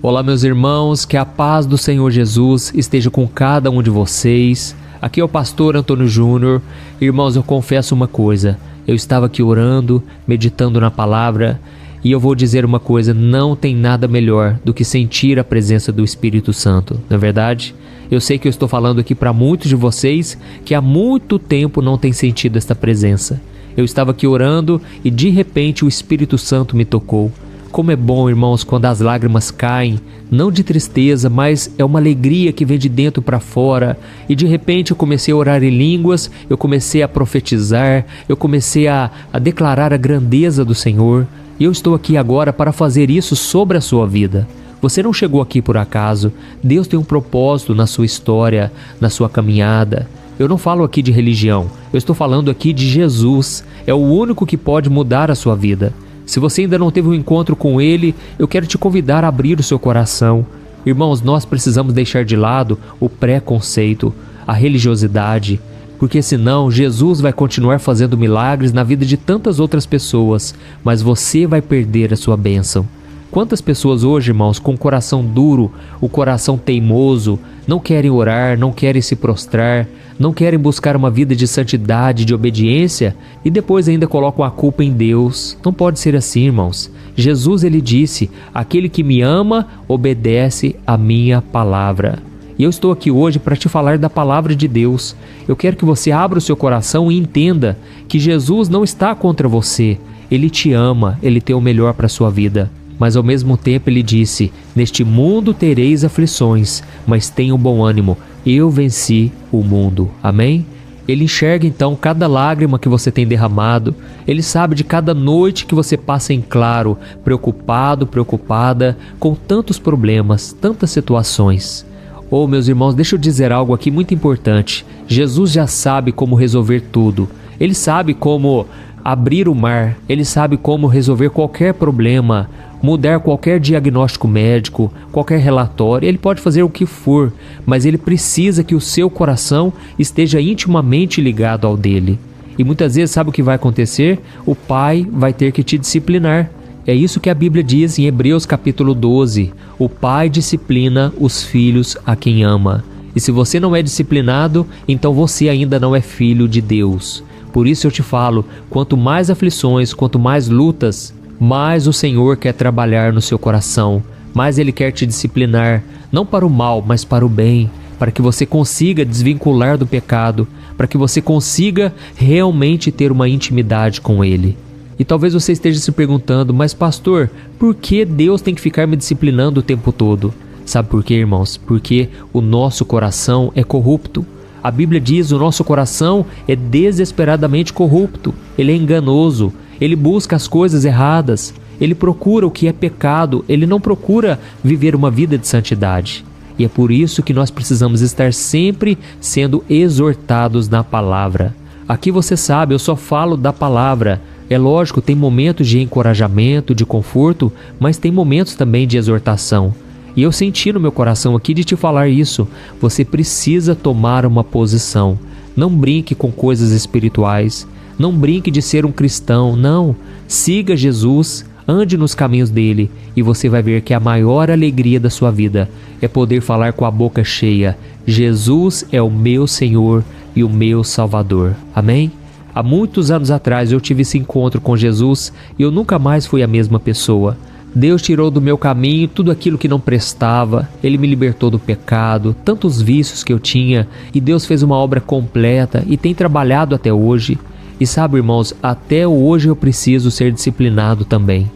Olá, meus irmãos, que a paz do Senhor Jesus esteja com cada um de vocês. Aqui é o pastor Antônio Júnior. Irmãos, eu confesso uma coisa, eu estava aqui orando, meditando na palavra, e eu vou dizer uma coisa, não tem nada melhor do que sentir a presença do Espírito Santo, não é verdade? Eu sei que eu estou falando aqui para muitos de vocês que há muito tempo não têm sentido esta presença. Eu estava aqui orando e de repente o Espírito Santo me tocou. Como é bom, irmãos, quando as lágrimas caem, não de tristeza, mas é uma alegria que vem de dentro para fora. E de repente eu comecei a orar em línguas, eu comecei a profetizar, eu comecei a declarar a grandeza do Senhor. E eu estou aqui agora para fazer isso sobre a sua vida. Você não chegou aqui por acaso. Deus tem um propósito na sua história, na sua caminhada. Eu não falo aqui de religião, eu estou falando aqui de Jesus. É o único que pode mudar a sua vida. Se você ainda não teve um encontro com Ele, eu quero te convidar a abrir o seu coração. Irmãos, nós precisamos deixar de lado o preconceito, a religiosidade, porque senão Jesus vai continuar fazendo milagres na vida de tantas outras pessoas, mas você vai perder a sua bênção. Quantas pessoas hoje, irmãos, com o coração duro, o coração teimoso, não querem orar, não querem se prostrar, não querem buscar uma vida de santidade, de obediência e depois ainda colocam a culpa em Deus. Não pode ser assim, irmãos. Jesus, ele disse, aquele que me ama, obedece a minha palavra. E eu estou aqui hoje para te falar da palavra de Deus. Eu quero que você abra o seu coração e entenda que Jesus não está contra você. Ele te ama, ele tem o melhor para a sua vida. Mas ao mesmo tempo ele disse, neste mundo tereis aflições, mas tenham bom ânimo, eu venci o mundo. Amém? Ele enxerga então cada lágrima que você tem derramado, ele sabe de cada noite que você passa em claro, preocupado, preocupada, com tantos problemas, tantas situações. Oh, meus irmãos, deixa eu dizer algo aqui muito importante. Jesus já sabe como resolver tudo. Ele sabe como abrir o mar, ele sabe como resolver qualquer problema, mudar qualquer diagnóstico médico, qualquer relatório, ele pode fazer o que for, mas ele precisa que o seu coração esteja intimamente ligado ao dele. E muitas vezes sabe o que vai acontecer? O pai vai ter que te disciplinar. É isso que a Bíblia diz em Hebreus capítulo 12, o pai disciplina os filhos a quem ama. E se você não é disciplinado, então você ainda não é filho de Deus. Por isso eu te falo, quanto mais aflições, quanto mais lutas, mais o Senhor quer trabalhar no seu coração, mais Ele quer te disciplinar, não para o mal, mas para o bem, para que você consiga desvincular do pecado, para que você consiga realmente ter uma intimidade com Ele. E talvez você esteja se perguntando, mas pastor, por que Deus tem que ficar me disciplinando o tempo todo? Sabe por quê, irmãos? Porque o nosso coração é corrupto. A Bíblia diz, o nosso coração é desesperadamente corrupto, ele é enganoso, ele busca as coisas erradas, ele procura o que é pecado, ele não procura viver uma vida de santidade. E é por isso que nós precisamos estar sempre sendo exortados na palavra. Aqui você sabe, eu só falo da palavra. É lógico, tem momentos de encorajamento, de conforto, mas tem momentos também de exortação. E eu senti no meu coração aqui de te falar isso. Você precisa tomar uma posição. Não brinque com coisas espirituais. Não brinque de ser um cristão. Não. Siga Jesus, ande nos caminhos dele e você vai ver que a maior alegria da sua vida é poder falar com a boca cheia: Jesus é o meu Senhor e o meu Salvador. Amém? Há muitos anos atrás eu tive esse encontro com Jesus e eu nunca mais fui a mesma pessoa. Deus tirou do meu caminho tudo aquilo que não prestava, Ele me libertou do pecado, tantos vícios que eu tinha, e Deus fez uma obra completa e tem trabalhado até hoje. E sabe, irmãos, até hoje eu preciso ser disciplinado também.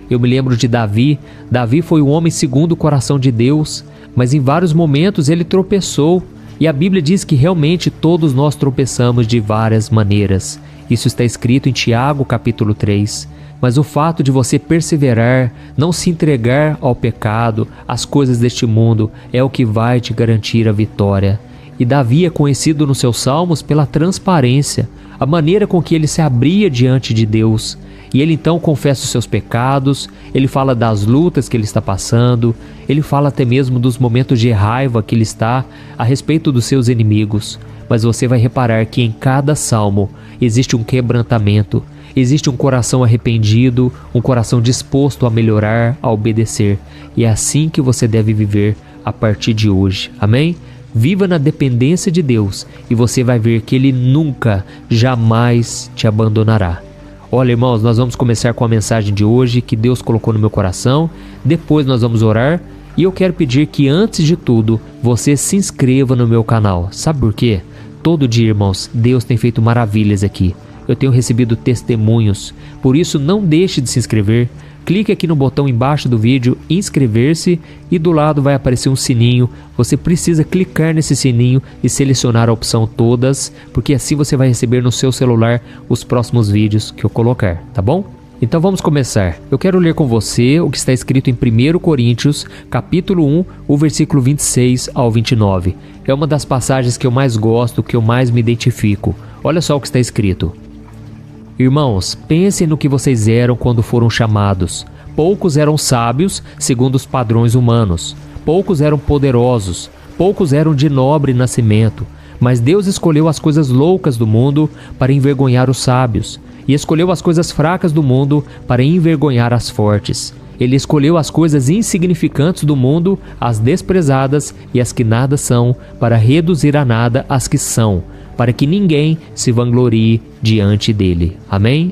Eu me lembro de Davi. Davi foi um homem segundo o coração de Deus, mas em vários momentos ele tropeçou. E a Bíblia diz que realmente todos nós tropeçamos de várias maneiras. Isso está escrito em Tiago capítulo 3. Mas o fato de você perseverar, não se entregar ao pecado, às coisas deste mundo, é o que vai te garantir a vitória. E Davi é conhecido nos seus salmos pela transparência, a maneira com que ele se abria diante de Deus. E ele então confessa os seus pecados, ele fala das lutas que ele está passando, ele fala até mesmo dos momentos de raiva que ele está a respeito dos seus inimigos. Mas você vai reparar que em cada salmo existe um quebrantamento, Existe um coração arrependido, um coração disposto a melhorar, a obedecer. E é assim que você deve viver a partir de hoje. Amém? Viva na dependência de Deus e você vai ver que Ele nunca, jamais te abandonará. Olha, irmãos, nós vamos começar com a mensagem de hoje que Deus colocou no meu coração. Depois nós vamos orar e eu quero pedir que, antes de tudo, você se inscreva no meu canal. Sabe por quê? Todo dia, irmãos, Deus tem feito maravilhas aqui. Eu tenho recebido testemunhos. Por isso, não deixe de se inscrever. Clique aqui no botão embaixo do vídeo, inscrever-se, e do lado vai aparecer um sininho. Você precisa clicar nesse sininho e selecionar a opção todas, porque assim você vai receber no seu celular os próximos vídeos que eu colocar, tá bom? Então vamos começar. Eu quero ler com você o que está escrito em 1 Coríntios, capítulo 1, o versículo 26 ao 29. É uma das passagens que eu mais gosto, que eu mais me identifico. Olha só o que está escrito. Irmãos, pensem no que vocês eram quando foram chamados. Poucos eram sábios, segundo os padrões humanos. Poucos eram poderosos. Poucos eram de nobre nascimento. Mas Deus escolheu as coisas loucas do mundo para envergonhar os sábios. E escolheu as coisas fracas do mundo para envergonhar as fortes. Ele escolheu as coisas insignificantes do mundo, as desprezadas e as que nada são, para reduzir a nada as que são, para que ninguém se vanglorie diante dele. Amém?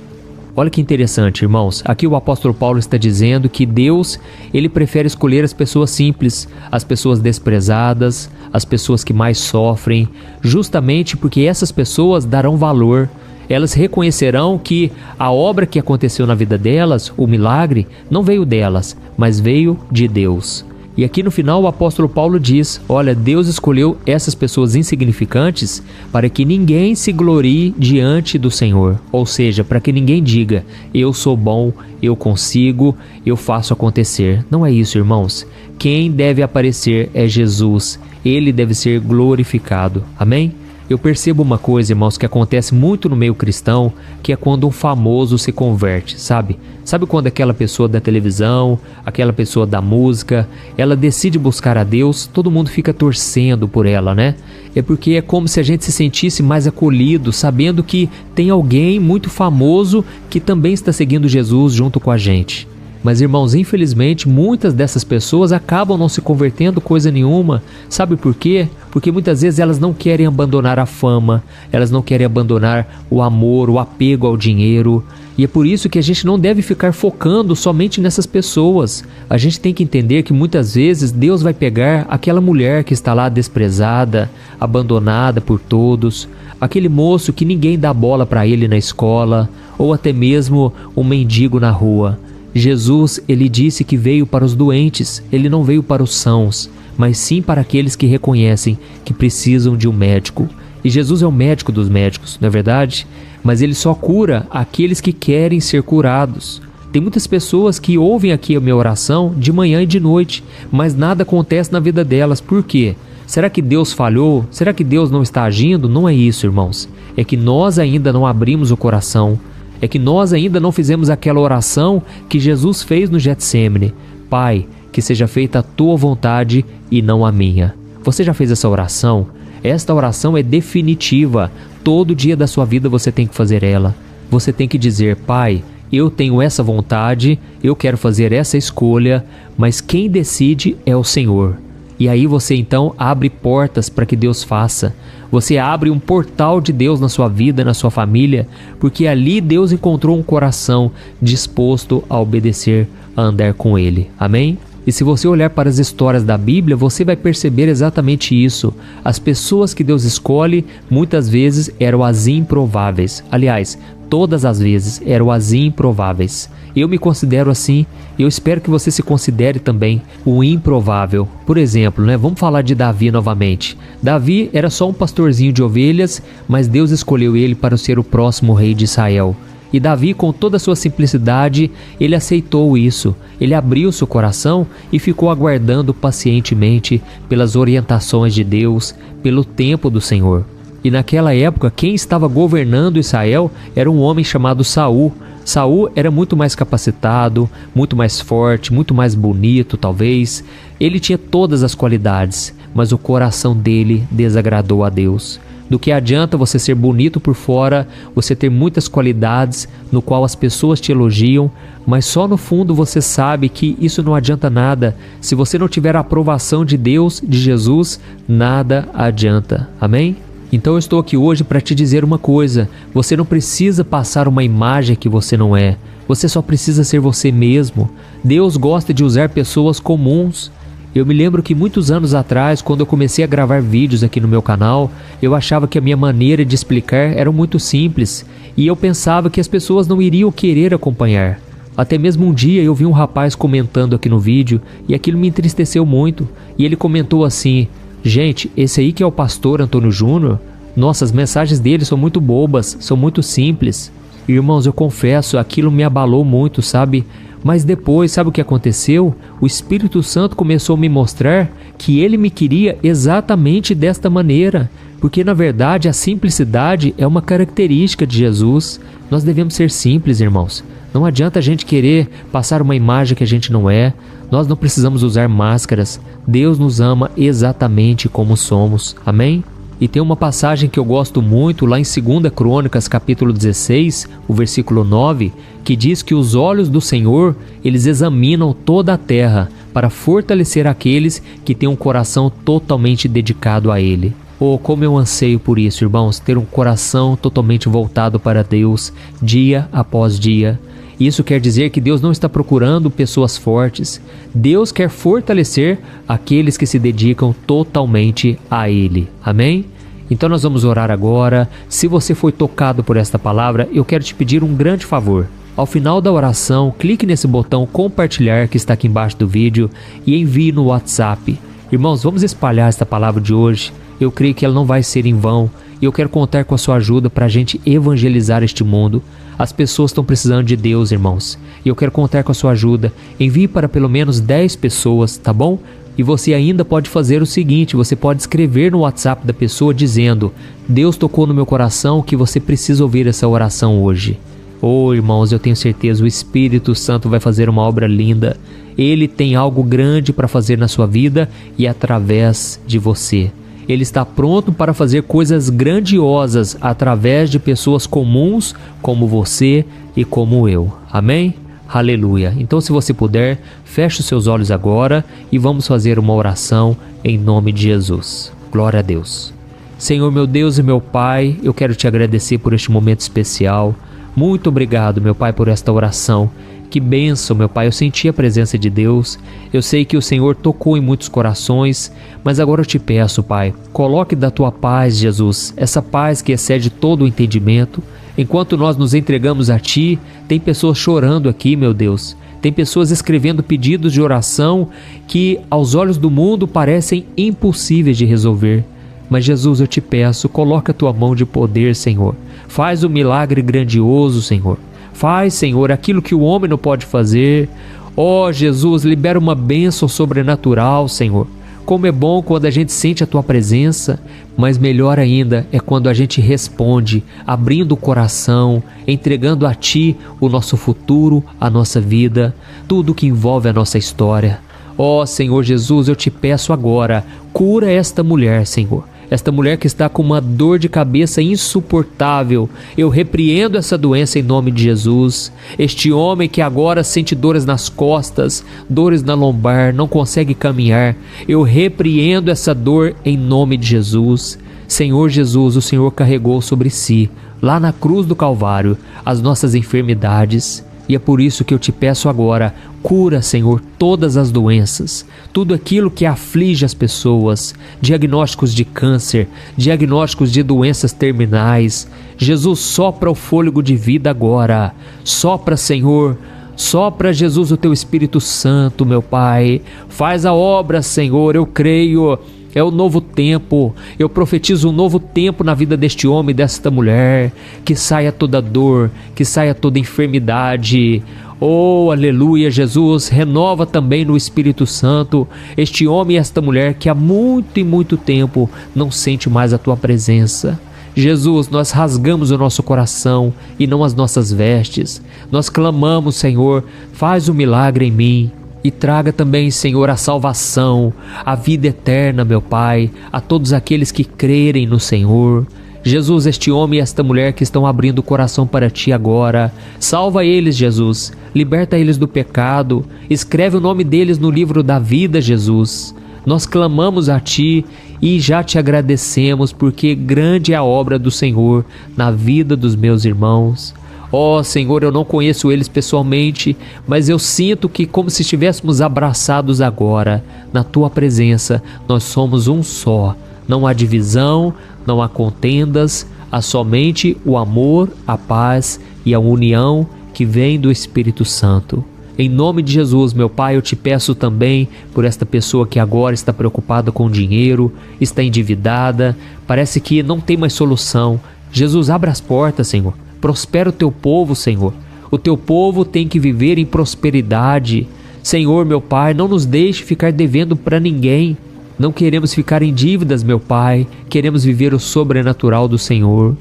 Olha que interessante, irmãos. Aqui o apóstolo Paulo está dizendo que Deus, ele prefere escolher as pessoas simples, as pessoas desprezadas, as pessoas que mais sofrem, justamente porque essas pessoas darão valor. Elas reconhecerão que a obra que aconteceu na vida delas, o milagre, não veio delas, mas veio de Deus. E aqui no final o apóstolo Paulo diz, olha, Deus escolheu essas pessoas insignificantes para que ninguém se glorie diante do Senhor. Ou seja, para que ninguém diga, eu sou bom, eu consigo, eu faço acontecer. Não é isso, irmãos. Quem deve aparecer é Jesus. Ele deve ser glorificado. Amém? Eu percebo uma coisa, irmãos, que acontece muito no meio cristão, que é quando um famoso se converte, sabe? Sabe quando aquela pessoa da televisão, aquela pessoa da música, ela decide buscar a Deus, todo mundo fica torcendo por ela, né? É porque é como se a gente se sentisse mais acolhido, sabendo que tem alguém muito famoso que também está seguindo Jesus junto com a gente. Mas, irmãos, infelizmente, muitas dessas pessoas acabam não se convertendo coisa nenhuma. Sabe por quê? Porque muitas vezes elas não querem abandonar a fama, elas não querem abandonar o amor, o apego ao dinheiro. E é por isso que a gente não deve ficar focando somente nessas pessoas. A gente tem que entender que muitas vezes Deus vai pegar aquela mulher que está lá desprezada, abandonada por todos, aquele moço que ninguém dá bola para ele na escola, ou até mesmo um mendigo na rua. Jesus, ele disse que veio para os doentes, ele não veio para os sãos, mas sim para aqueles que reconhecem que precisam de um médico. E Jesus é o médico dos médicos, não é verdade? Mas ele só cura aqueles que querem ser curados. Tem muitas pessoas que ouvem aqui a minha oração de manhã e de noite, mas nada acontece na vida delas. Por quê? Será que Deus falhou? Será que Deus não está agindo? Não é isso, irmãos. É que nós ainda não abrimos o coração. É que nós ainda não fizemos aquela oração que Jesus fez no Getsêmani. Pai, que seja feita a tua vontade e não a minha. Você já fez essa oração? Esta oração é definitiva. Todo dia da sua vida você tem que fazer ela. Você tem que dizer, Pai, eu tenho essa vontade, eu quero fazer essa escolha, mas quem decide é o Senhor. E aí você então abre portas para que Deus faça. Você abre um portal de Deus na sua vida, na sua família, porque ali Deus encontrou um coração disposto a obedecer, a andar com Ele. Amém? E se você olhar para as histórias da Bíblia, você vai perceber exatamente isso. As pessoas que Deus escolhe, muitas vezes eram as improváveis. Aliás, todas as vezes eram as improváveis. Eu me considero assim, eu espero que você se considere também o improvável. Por exemplo, vamos falar de Davi novamente. Davi era só um pastorzinho de ovelhas, mas Deus escolheu ele para ser o próximo rei de Israel. E Davi, com toda a sua simplicidade, ele aceitou isso. Ele abriu seu coração e ficou aguardando pacientemente pelas orientações de Deus, pelo tempo do Senhor. E naquela época, quem estava governando Israel era um homem chamado Saul. Saul era muito mais capacitado, muito mais forte, muito mais bonito, talvez. Ele tinha todas as qualidades, mas o coração dele desagradou a Deus. Do que adianta você ser bonito por fora, você ter muitas qualidades no qual as pessoas te elogiam, mas só no fundo você sabe que isso não adianta nada. Se você não tiver a aprovação de Deus, de Jesus, nada adianta. Amém? Então eu estou aqui hoje para te dizer uma coisa: você não precisa passar uma imagem que você não é. Você só precisa ser você mesmo. Deus gosta de usar pessoas comuns. Eu me lembro que muitos anos atrás, quando eu comecei a gravar vídeos aqui no meu canal, eu achava que a minha maneira de explicar era muito simples e eu pensava que as pessoas não iriam querer acompanhar. Até mesmo um dia eu vi um rapaz comentando aqui no vídeo e aquilo me entristeceu muito. E ele comentou assim: gente, esse aí que é o pastor Antônio Júnior, nossa, as mensagens dele são muito bobas, são muito simples. Irmãos, eu confesso, aquilo me abalou muito, sabe? Mas depois, sabe o que aconteceu? O Espírito Santo começou a me mostrar que ele me queria exatamente desta maneira. Porque na verdade a simplicidade é uma característica de Jesus. Nós devemos ser simples, irmãos. Não adianta a gente querer passar uma imagem que a gente não é. Nós não precisamos usar máscaras. Deus nos ama exatamente como somos. Amém? E tem uma passagem que eu gosto muito lá em 2 Crônicas, capítulo 16, o versículo 9, que diz que os olhos do Senhor, eles examinam toda a terra para fortalecer aqueles que têm um coração totalmente dedicado a Ele. Oh, como eu anseio por isso, irmãos, ter um coração totalmente voltado para Deus, dia após dia. Isso quer dizer que Deus não está procurando pessoas fortes. Deus quer fortalecer aqueles que se dedicam totalmente a Ele. Amém? Então nós vamos orar agora. Se você foi tocado por esta palavra, eu quero te pedir um grande favor. Ao final da oração, clique nesse botão compartilhar que está aqui embaixo do vídeo e envie no WhatsApp. Irmãos, vamos espalhar esta palavra de hoje. Eu creio que ela não vai ser em vão. E eu quero contar com a sua ajuda para a gente evangelizar este mundo. As pessoas estão precisando de Deus, irmãos. E eu quero contar com a sua ajuda. Envie para pelo menos 10 pessoas, tá bom? E você ainda pode fazer o seguinte: você pode escrever no WhatsApp da pessoa dizendo: Deus tocou no meu coração que você precisa ouvir essa oração hoje. Oh, irmãos, eu tenho certeza, o Espírito Santo vai fazer uma obra linda. Ele tem algo grande para fazer na sua vida e através de você. Ele está pronto para fazer coisas grandiosas através de pessoas comuns como você e como eu. Amém? Aleluia. Então, se você puder, feche os seus olhos agora e vamos fazer uma oração em nome de Jesus. Glória a Deus. Senhor, meu Deus e meu Pai, eu quero te agradecer por este momento especial. Muito obrigado, meu Pai, por esta oração. Que bênção, meu Pai, eu senti a presença de Deus. Eu sei que o Senhor tocou em muitos corações, mas agora eu te peço, Pai, coloque da tua paz, Jesus, essa paz que excede todo o entendimento. Enquanto nós nos entregamos a Ti, tem pessoas chorando aqui, meu Deus. Tem pessoas escrevendo pedidos de oração que aos olhos do mundo parecem impossíveis de resolver. Mas Jesus, eu te peço, coloca a tua mão de poder, Senhor. Faz um milagre grandioso, Senhor. Faz, Senhor, aquilo que o homem não pode fazer. Ó Jesus, libera uma bênção sobrenatural, Senhor. Como é bom quando a gente sente a Tua presença, mas melhor ainda é quando a gente responde, abrindo o coração, entregando a Ti o nosso futuro, a nossa vida, tudo que envolve a nossa história. Ó Senhor Jesus, eu te peço agora, cura esta mulher, Senhor. Esta mulher que está com uma dor de cabeça insuportável, eu repreendo essa doença em nome de Jesus. Este homem que agora sente dores nas costas, dores na lombar, não consegue caminhar, eu repreendo essa dor em nome de Jesus. Senhor Jesus, o Senhor carregou sobre si, lá na cruz do Calvário, as nossas enfermidades. E é por isso que eu te peço agora, cura, Senhor, todas as doenças, tudo aquilo que aflige as pessoas, diagnósticos de câncer, diagnósticos de doenças terminais. Jesus, sopra o fôlego de vida agora, sopra, Senhor, sopra, Jesus, o Teu Espírito Santo, meu Pai, faz a obra, Senhor, eu creio. É o novo tempo, eu profetizo um novo tempo na vida deste homem e desta mulher, que saia toda dor, que saia toda enfermidade. Oh, aleluia, Jesus, renova também no Espírito Santo este homem e esta mulher que há muito e muito tempo não sente mais a Tua presença. Jesus, nós rasgamos o nosso coração e não as nossas vestes. Nós clamamos, Senhor, faz um milagre em mim. E traga também, Senhor, a salvação, a vida eterna, meu Pai, a todos aqueles que crerem no Senhor. Jesus, este homem e esta mulher que estão abrindo o coração para Ti agora, salva eles, Jesus, liberta eles do pecado, escreve o nome deles no livro da vida, Jesus. Nós clamamos a Ti e já Te agradecemos, porque grande é a obra do Senhor na vida dos meus irmãos. Ó Senhor, eu não conheço eles pessoalmente, mas eu sinto que, como se estivéssemos abraçados agora, na Tua presença, nós somos um só. Não há divisão, não há contendas, há somente o amor, a paz e a união que vem do Espírito Santo. Em nome de Jesus, meu Pai, eu Te peço também por esta pessoa que agora está preocupada com dinheiro, está endividada, parece que não tem mais solução. Jesus, abra as portas, Senhor. Prospera o Teu povo, Senhor. O Teu povo tem que viver em prosperidade. Senhor, meu Pai, não nos deixe ficar devendo para ninguém. Não queremos ficar em dívidas, meu Pai. Queremos viver o sobrenatural do Senhor.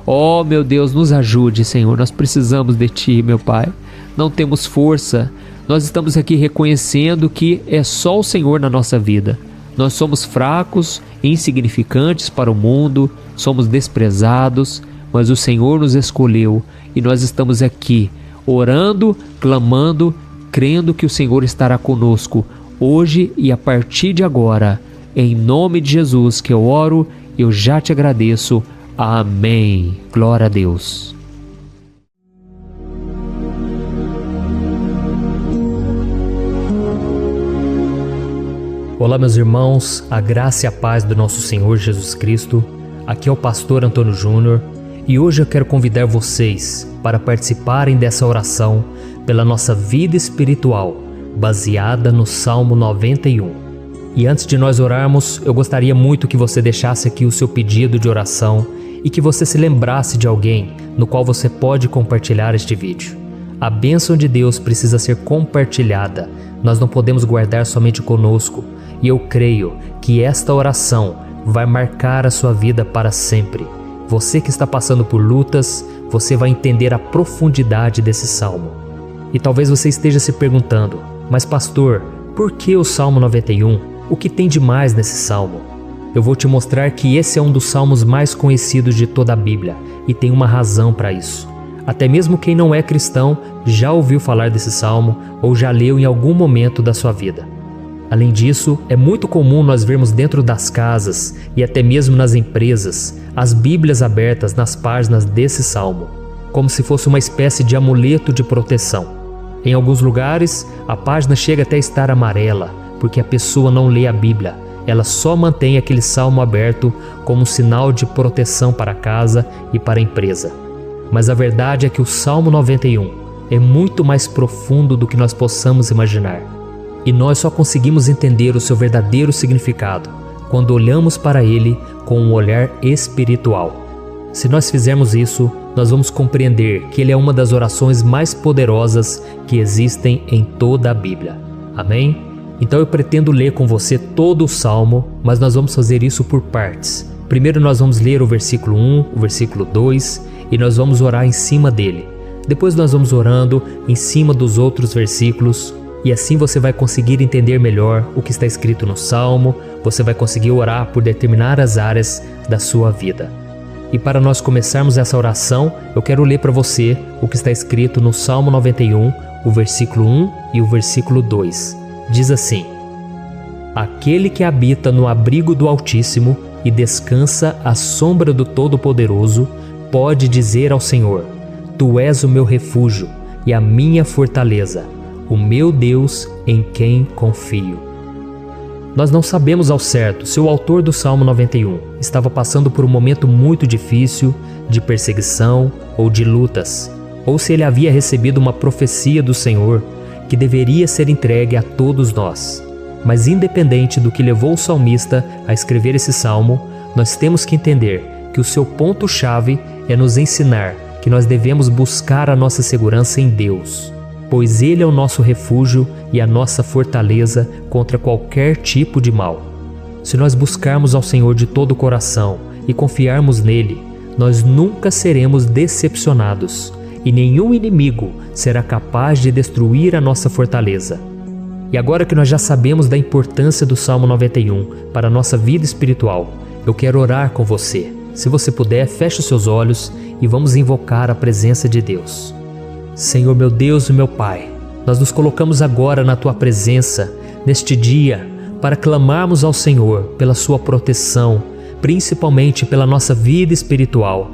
Oh, meu Deus, nos ajude, Senhor. Nós precisamos de Ti, meu Pai. Não temos força. Nós estamos aqui reconhecendo que é só o Senhor na nossa vida. Nós somos fracos, insignificantes para o mundo, somos desprezados, mas o Senhor nos escolheu e nós estamos aqui, orando, clamando, crendo que o Senhor estará conosco hoje e a partir de agora. Em nome de Jesus que eu oro, eu já Te agradeço. Amém. Glória a Deus. Olá, meus irmãos, a graça e a paz do nosso Senhor Jesus Cristo. Aqui é o pastor Antônio Júnior e hoje eu quero convidar vocês para participarem dessa oração pela nossa vida espiritual, baseada no Salmo 91. E antes de nós orarmos, eu gostaria muito que você deixasse aqui o seu pedido de oração e que você se lembrasse de alguém no qual você pode compartilhar este vídeo. A bênção de Deus precisa ser compartilhada, nós não podemos guardar somente conosco, e eu creio que esta oração vai marcar a sua vida para sempre. Você que está passando por lutas, você vai entender a profundidade desse salmo. E talvez você esteja se perguntando, mas pastor, por que o Salmo 91? O que tem de mais nesse salmo? Eu vou te mostrar que esse é um dos salmos mais conhecidos de toda a Bíblia, e tem uma razão para isso. Até mesmo quem não é cristão já ouviu falar desse salmo ou já leu em algum momento da sua vida. Além disso, é muito comum nós vermos dentro das casas e até mesmo nas empresas as Bíblias abertas nas páginas desse salmo, como se fosse uma espécie de amuleto de proteção. Em alguns lugares, a página chega até a estar amarela, porque a pessoa não lê a Bíblia, ela só mantém aquele salmo aberto como um sinal de proteção para a casa e para a empresa. Mas a verdade é que o Salmo 91 é muito mais profundo do que nós possamos imaginar. E nós só conseguimos entender o seu verdadeiro significado quando olhamos para ele com um olhar espiritual. Se nós fizermos isso, nós vamos compreender que ele é uma das orações mais poderosas que existem em toda a Bíblia. Amém? Então eu pretendo ler com você todo o Salmo, mas nós vamos fazer isso por partes. Primeiro nós vamos ler o versículo 1, o versículo 2 e nós vamos orar em cima dele. Depois nós vamos orando em cima dos outros versículos e assim você vai conseguir entender melhor o que está escrito no Salmo, você vai conseguir orar por determinadas áreas da sua vida. E para nós começarmos essa oração, eu quero ler para você o que está escrito no Salmo 91, o versículo 1 e o versículo 2. Diz assim: Aquele que habita no abrigo do Altíssimo e descansa à sombra do Todo-Poderoso, pode dizer ao Senhor: Tu és o meu refúgio e a minha fortaleza, o meu Deus em quem confio. Nós não sabemos ao certo se o autor do Salmo 91 estava passando por um momento muito difícil, de perseguição ou de lutas, ou se ele havia recebido uma profecia do Senhor que deveria ser entregue a todos nós. Mas independente do que levou o salmista a escrever esse salmo, nós temos que entender que o seu ponto-chave é nos ensinar que nós devemos buscar a nossa segurança em Deus, pois Ele é o nosso refúgio e a nossa fortaleza contra qualquer tipo de mal. Se nós buscarmos ao Senhor de todo o coração e confiarmos nele, nós nunca seremos decepcionados e nenhum inimigo será capaz de destruir a nossa fortaleza. E agora que nós já sabemos da importância do Salmo 91 para a nossa vida espiritual, eu quero orar com você. Se você puder, feche os seus olhos e vamos invocar a presença de Deus. Senhor meu Deus e meu Pai, nós nos colocamos agora na Tua presença, neste dia, para clamarmos ao Senhor pela Sua proteção, principalmente pela nossa vida espiritual.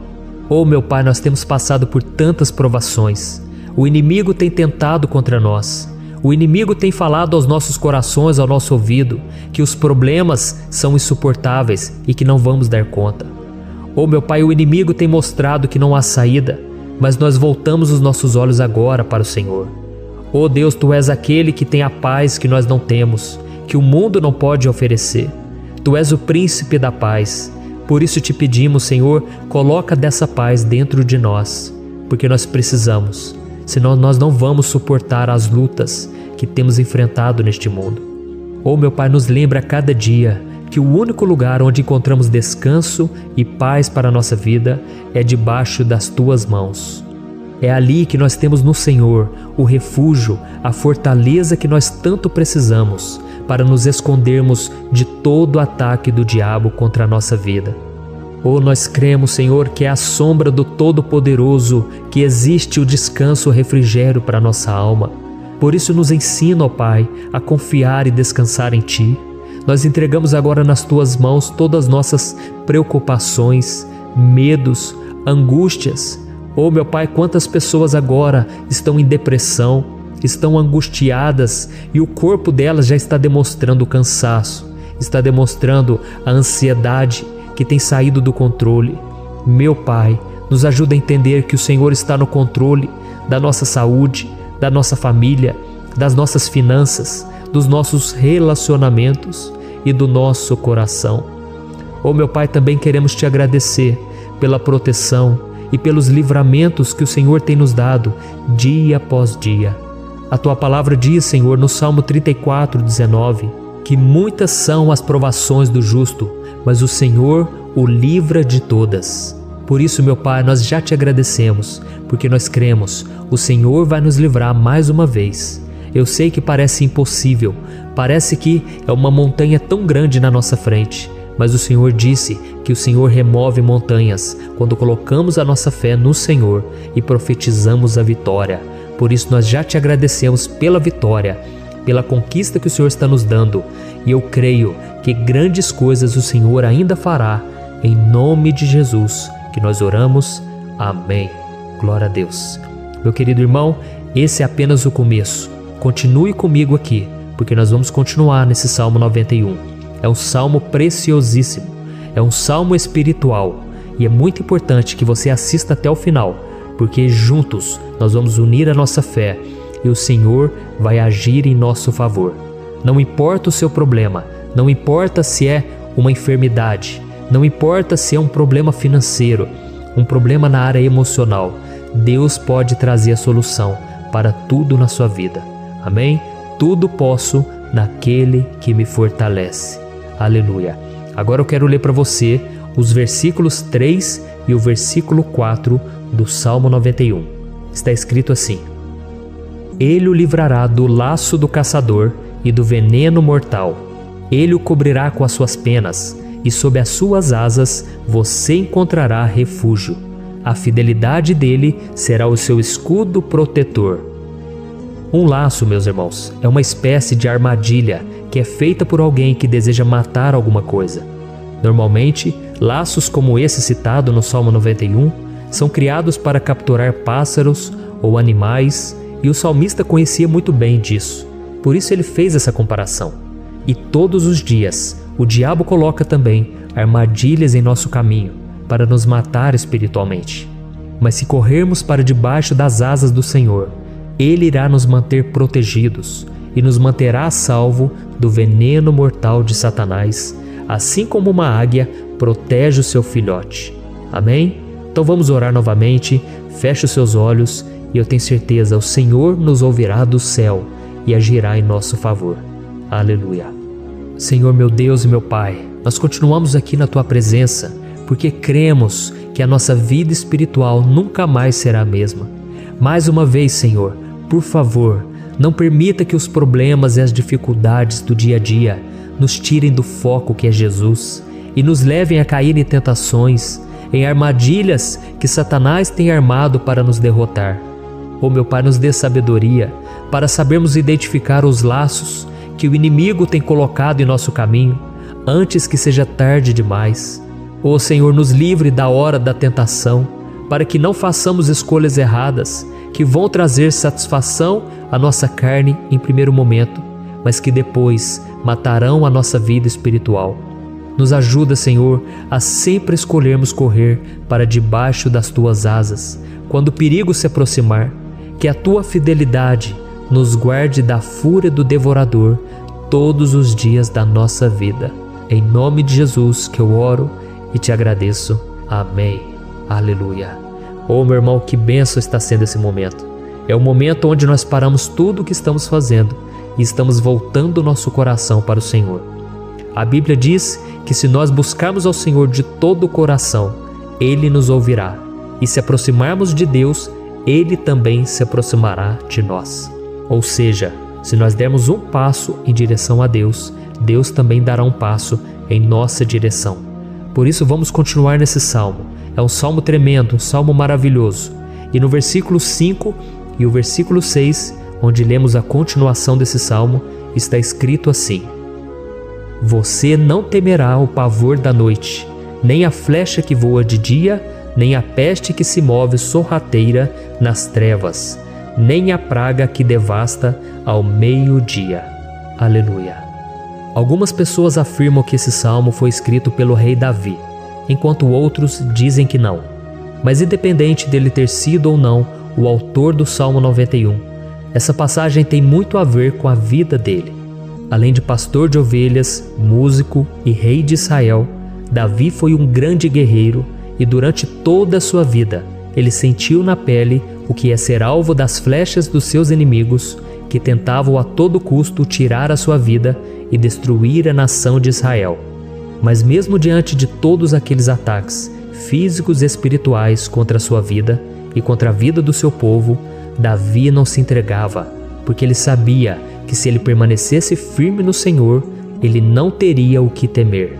Oh meu Pai, nós temos passado por tantas provações. O inimigo tem tentado contra nós. O inimigo tem falado aos nossos corações, ao nosso ouvido, que os problemas são insuportáveis e que não vamos dar conta. Oh meu Pai, o inimigo tem mostrado que não há saída, mas nós voltamos os nossos olhos agora para o Senhor. Oh Deus, Tu és aquele que tem a paz que nós não temos, que o mundo não pode oferecer. Tu és o príncipe da paz. Por isso te pedimos, Senhor, coloca dessa paz dentro de nós, porque nós precisamos, senão nós não vamos suportar as lutas que temos enfrentado neste mundo. Oh meu Pai, nos lembra a cada dia que o único lugar onde encontramos descanso e paz para a nossa vida é debaixo das Tuas mãos. É ali que nós temos no Senhor o refúgio, a fortaleza que nós tanto precisamos para nos escondermos de todo o ataque do diabo contra a nossa vida. Oh, nós cremos, Senhor, que é à sombra do Todo-Poderoso que existe o descanso, o refrigério para a nossa alma. Por isso nos ensina, ó Pai, a confiar e descansar em Ti. Nós entregamos agora nas Tuas mãos todas as nossas preocupações, medos, angústias. Oh meu Pai, quantas pessoas agora estão em depressão, estão angustiadas e o corpo delas já está demonstrando o cansaço, está demonstrando a ansiedade que tem saído do controle. Meu Pai, nos ajuda a entender que o Senhor está no controle da nossa saúde, da nossa família, das nossas finanças, dos nossos relacionamentos e do nosso coração. Oh meu Pai, também queremos Te agradecer pela proteção e pelos livramentos que o Senhor tem nos dado dia após dia. A Tua palavra diz, Senhor, no Salmo 34:19, que muitas são as provações do justo, mas o Senhor o livra de todas. Por isso, meu Pai, nós já Te agradecemos, porque nós cremos, o Senhor vai nos livrar mais uma vez. Eu sei que parece impossível, parece que é uma montanha tão grande na nossa frente, mas o Senhor disse que o Senhor remove montanhas quando colocamos a nossa fé no Senhor e profetizamos a vitória. Por isso nós já Te agradecemos pela vitória, pela conquista que o Senhor está nos dando, e eu creio que grandes coisas o Senhor ainda fará, em nome de Jesus, que nós oramos. Amém. Glória a Deus. Meu querido irmão, esse é apenas o começo. Continue comigo aqui, porque nós vamos continuar nesse Salmo 91. É um salmo preciosíssimo, é um salmo espiritual, e é muito importante que você assista até o final, porque juntos nós vamos unir a nossa fé e o Senhor vai agir em nosso favor. Não importa o seu problema, não importa se é uma enfermidade, não importa se é um problema financeiro, um problema na área emocional, Deus pode trazer a solução para tudo na sua vida. Amém? Tudo posso naquele que me fortalece. Aleluia. Agora eu quero ler para você os versículos 3 e o versículo 4 do Salmo 91. Está escrito assim: Ele o livrará do laço do caçador e do veneno mortal. Ele o cobrirá com as suas penas, e sob as suas asas você encontrará refúgio. A fidelidade dele será o seu escudo protetor. Um laço, meus irmãos, é uma espécie de armadilha que é feita por alguém que deseja matar alguma coisa. Normalmente, laços como esse citado no Salmo 91 são criados para capturar pássaros ou animais, e o salmista conhecia muito bem disso. Por isso ele fez essa comparação. E todos os dias, o diabo coloca também armadilhas em nosso caminho para nos matar espiritualmente. Mas se corrermos para debaixo das asas do Senhor, Ele irá nos manter protegidos e nos manterá a salvo do veneno mortal de Satanás, assim como uma águia protege o seu filhote. Amém? Então vamos orar novamente, feche os seus olhos e eu tenho certeza, o Senhor nos ouvirá do céu e agirá em nosso favor. Aleluia. Senhor meu Deus e meu Pai, nós continuamos aqui na Tua presença, porque cremos que a nossa vida espiritual nunca mais será a mesma. Mais uma vez, Senhor, por favor, Não permita que os problemas e as dificuldades do dia a dia nos tirem do foco que é Jesus e nos levem a cair em tentações, em armadilhas que Satanás tem armado para nos derrotar. Ó meu Pai, nos dê sabedoria para sabermos identificar os laços que o inimigo tem colocado em nosso caminho antes que seja tarde demais. Ó Senhor, nos livre da hora da tentação, para que não façamos escolhas erradas que vão trazer satisfação à nossa carne em primeiro momento, mas que depois matarão a nossa vida espiritual. Nos ajuda, Senhor, a sempre escolhermos correr para debaixo das Tuas asas, quando o perigo se aproximar. Que a Tua fidelidade nos guarde da fúria do devorador todos os dias da nossa vida. Em nome de Jesus que eu oro e te agradeço. Amém. Aleluia. Oh, meu irmão, que bênção está sendo esse momento. É o momento onde nós paramos tudo o que estamos fazendo e estamos voltando o nosso coração para o Senhor. A Bíblia diz que se nós buscarmos ao Senhor de todo o coração, Ele nos ouvirá. E se aproximarmos de Deus, Ele também se aproximará de nós. Ou seja, se nós dermos um passo em direção a Deus, Deus também dará um passo em nossa direção. Por isso vamos continuar nesse salmo. É um salmo tremendo, um salmo maravilhoso. E no versículo 5 e o versículo 6, onde lemos a continuação desse salmo, está escrito assim: Você não temerá o pavor da noite, nem a flecha que voa de dia, nem a peste que se move sorrateira nas trevas, nem a praga que devasta ao meio-dia. Aleluia. Algumas pessoas afirmam que esse salmo foi escrito pelo rei Davi, enquanto outros dizem que não. Mas independente dele ter sido ou não o autor do Salmo 91, essa passagem tem muito a ver com a vida dele. Além de pastor de ovelhas, músico e rei de Israel, Davi foi um grande guerreiro e durante toda a sua vida ele sentiu na pele o que é ser alvo das flechas dos seus inimigos que tentavam a todo custo tirar a sua vida e destruir a nação de Israel. Mas mesmo diante de todos aqueles ataques físicos e espirituais contra a sua vida e contra a vida do seu povo, Davi não se entregava, porque ele sabia que se ele permanecesse firme no Senhor, ele não teria o que temer.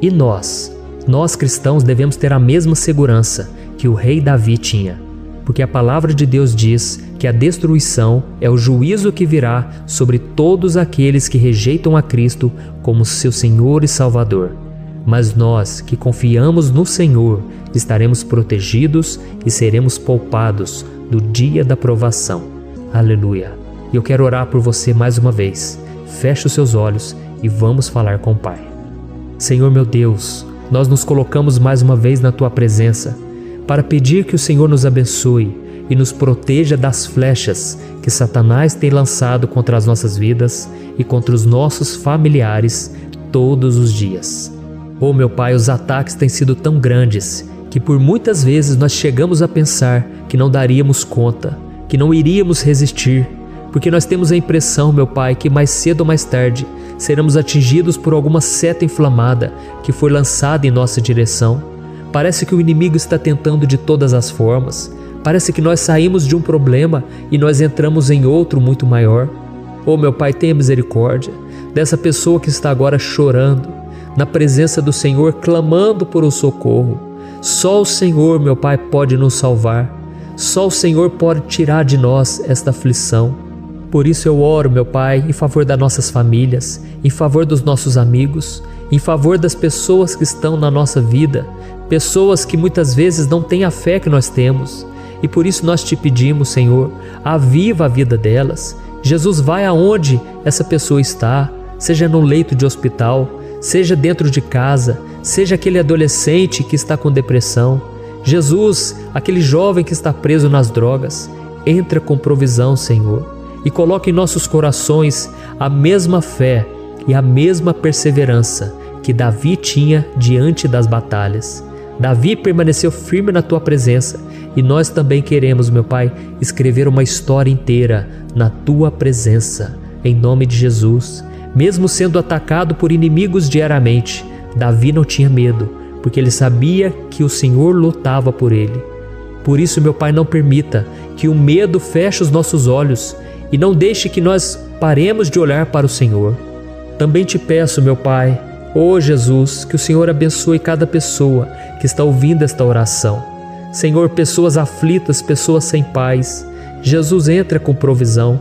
E nós cristãos devemos ter a mesma segurança que o rei Davi tinha, porque a palavra de Deus diz que a destruição é o juízo que virá sobre todos aqueles que rejeitam a Cristo como seu Senhor e Salvador. Mas nós que confiamos no Senhor estaremos protegidos e seremos poupados do dia da provação. Aleluia. E eu quero orar por você mais uma vez. Feche os seus olhos e vamos falar com o Pai. Senhor meu Deus, nós nos colocamos mais uma vez na Tua presença para pedir que o Senhor nos abençoe e nos proteja das flechas que Satanás tem lançado contra as nossas vidas e contra os nossos familiares todos os dias. Oh meu Pai, os ataques têm sido tão grandes que por muitas vezes nós chegamos a pensar que não daríamos conta, que não iríamos resistir, porque nós temos a impressão, meu Pai, que mais cedo ou mais tarde seremos atingidos por alguma seta inflamada que foi lançada em nossa direção. Parece que o inimigo está tentando de todas as formas. Parece que nós saímos de um problema e nós entramos em outro muito maior. Oh meu Pai, tenha misericórdia dessa pessoa que está agora chorando, na presença do Senhor, clamando por um socorro. Só o Senhor, meu Pai, pode nos salvar. Só o Senhor pode tirar de nós esta aflição. Por isso eu oro, meu Pai, em favor das nossas famílias, em favor dos nossos amigos, em favor das pessoas que estão na nossa vida, pessoas que muitas vezes não têm a fé que nós temos. E por isso nós te pedimos, Senhor, aviva a vida delas. Jesus, vai aonde essa pessoa está, seja no leito de hospital, seja dentro de casa, seja aquele adolescente que está com depressão. Jesus, aquele jovem que está preso nas drogas, entra com provisão, Senhor, e coloca em nossos corações a mesma fé e a mesma perseverança que Davi tinha diante das batalhas. Davi permaneceu firme na Tua presença e nós também queremos, meu Pai, escrever uma história inteira na Tua presença, em nome de Jesus. Mesmo sendo atacado por inimigos diariamente, Davi não tinha medo, porque ele sabia que o Senhor lutava por ele. Por isso, meu Pai, não permita que o medo feche os nossos olhos e não deixe que nós paremos de olhar para o Senhor. Também te peço, meu Pai, ó Jesus, que o Senhor abençoe cada pessoa que está ouvindo esta oração. Senhor, pessoas aflitas, pessoas sem paz. Jesus, entra com provisão.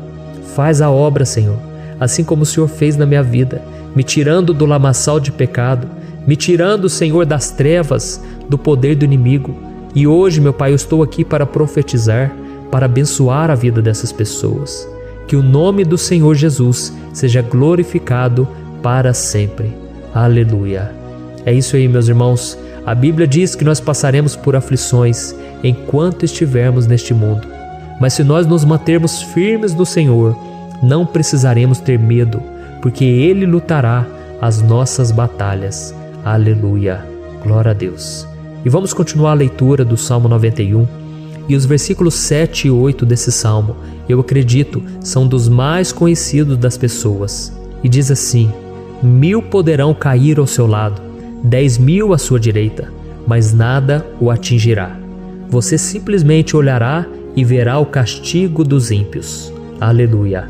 Faz a obra, Senhor, assim como o Senhor fez na minha vida, me tirando do lamaçal de pecado, me tirando, Senhor, das trevas, do poder do inimigo. E hoje, meu Pai, eu estou aqui para profetizar, para abençoar a vida dessas pessoas. Que o nome do Senhor Jesus seja glorificado para sempre. Aleluia. É isso aí, meus irmãos. A Bíblia diz que nós passaremos por aflições enquanto estivermos neste mundo. Mas se nós nos mantermos firmes no Senhor, não precisaremos ter medo, porque Ele lutará as nossas batalhas. Aleluia. Glória a Deus. E vamos continuar a leitura do Salmo 91. E os versículos 7 e 8 desse salmo, eu acredito, são dos mais conhecidos das pessoas. E diz assim: 1000 poderão cair ao seu lado, 10.000 à sua direita, mas nada o atingirá. Você simplesmente olhará e verá o castigo dos ímpios. Aleluia.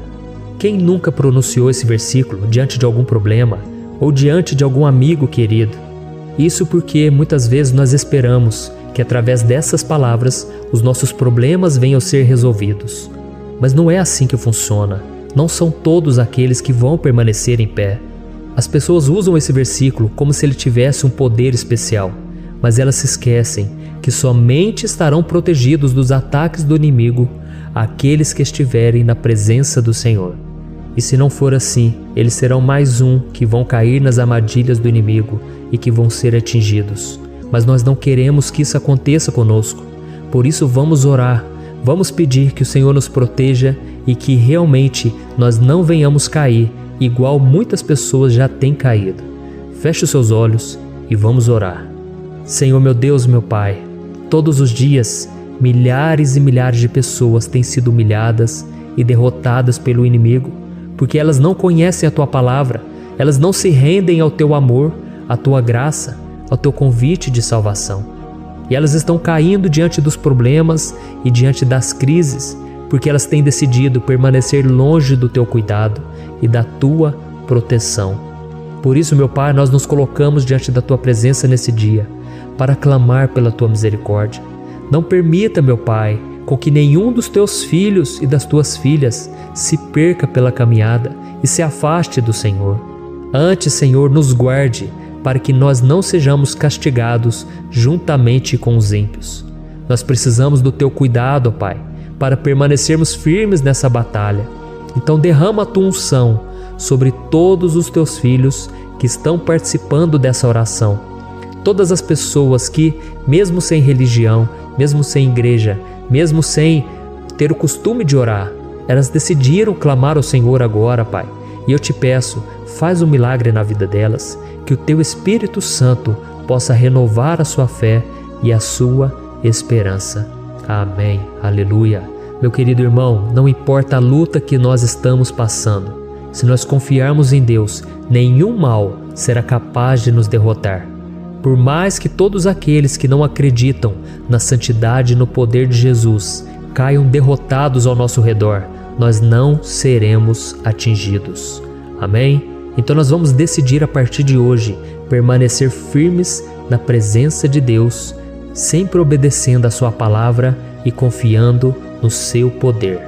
Quem nunca pronunciou esse versículo diante de algum problema ou diante de algum amigo querido? Isso porque muitas vezes nós esperamos que através dessas palavras os nossos problemas venham a ser resolvidos. Mas não é assim que funciona. Não são todos aqueles que vão permanecer em pé. As pessoas usam esse versículo como se ele tivesse um poder especial, mas elas se esquecem que somente estarão protegidos dos ataques do inimigo aqueles que estiverem na presença do Senhor. E se não for assim, eles serão mais um que vão cair nas armadilhas do inimigo e que vão ser atingidos. Mas nós não queremos que isso aconteça conosco. Por isso vamos orar, vamos pedir que o Senhor nos proteja e que realmente nós não venhamos cair igual muitas pessoas já têm caído. Feche os seus olhos e vamos orar. Senhor, meu Deus, meu Pai, todos os dias milhares e milhares de pessoas têm sido humilhadas e derrotadas pelo inimigo, porque elas não conhecem a Tua palavra, elas não se rendem ao Teu amor, à Tua graça, ao Teu convite de salvação. E elas estão caindo diante dos problemas e diante das crises, porque elas têm decidido permanecer longe do Teu cuidado e da Tua proteção. Por isso, meu Pai, nós nos colocamos diante da Tua presença nesse dia, para clamar pela Tua misericórdia. Não permita, meu Pai, com que nenhum dos Teus filhos e das Tuas filhas se perca pela caminhada e se afaste do Senhor. Antes, Senhor, nos guarde, para que nós não sejamos castigados juntamente com os ímpios. Nós precisamos do Teu cuidado, Pai, para permanecermos firmes nessa batalha. Então derrama a Tua unção sobre todos os Teus filhos que estão participando dessa oração. Todas as pessoas que, mesmo sem religião, mesmo sem igreja, mesmo sem ter o costume de orar, elas decidiram clamar ao Senhor agora, Pai. E eu te peço, faz um milagre na vida delas, que o Teu Espírito Santo possa renovar a sua fé e a sua esperança. Amém. Aleluia. Meu querido irmão, não importa a luta que nós estamos passando, se nós confiarmos em Deus, nenhum mal será capaz de nos derrotar. Por mais que todos aqueles que não acreditam na santidade e no poder de Jesus caiam derrotados ao nosso redor, nós não seremos atingidos. Amém? Então nós vamos decidir a partir de hoje permanecer firmes na presença de Deus, sempre obedecendo a Sua palavra e confiando no Seu poder.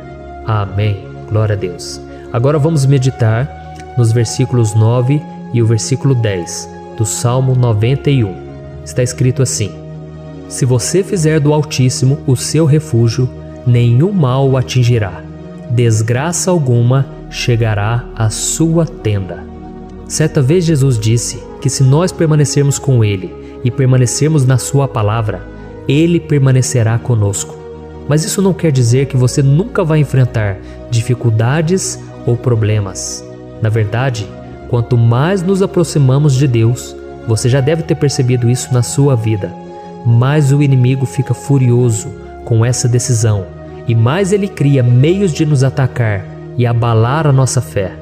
Amém. Glória a Deus. Agora vamos meditar nos versículos 9 e o versículo 10 do Salmo 91. Está escrito assim: Se você fizer do Altíssimo o seu refúgio, nenhum mal o atingirá, desgraça alguma chegará à sua tenda. Certa vez Jesus disse que se nós permanecermos com Ele e permanecermos na Sua palavra, Ele permanecerá conosco. Mas isso não quer dizer que você nunca vai enfrentar dificuldades ou problemas. Na verdade, quanto mais nos aproximamos de Deus, você já deve ter percebido isso na sua vida, mais o inimigo fica furioso com essa decisão e mais ele cria meios de nos atacar e abalar a nossa fé.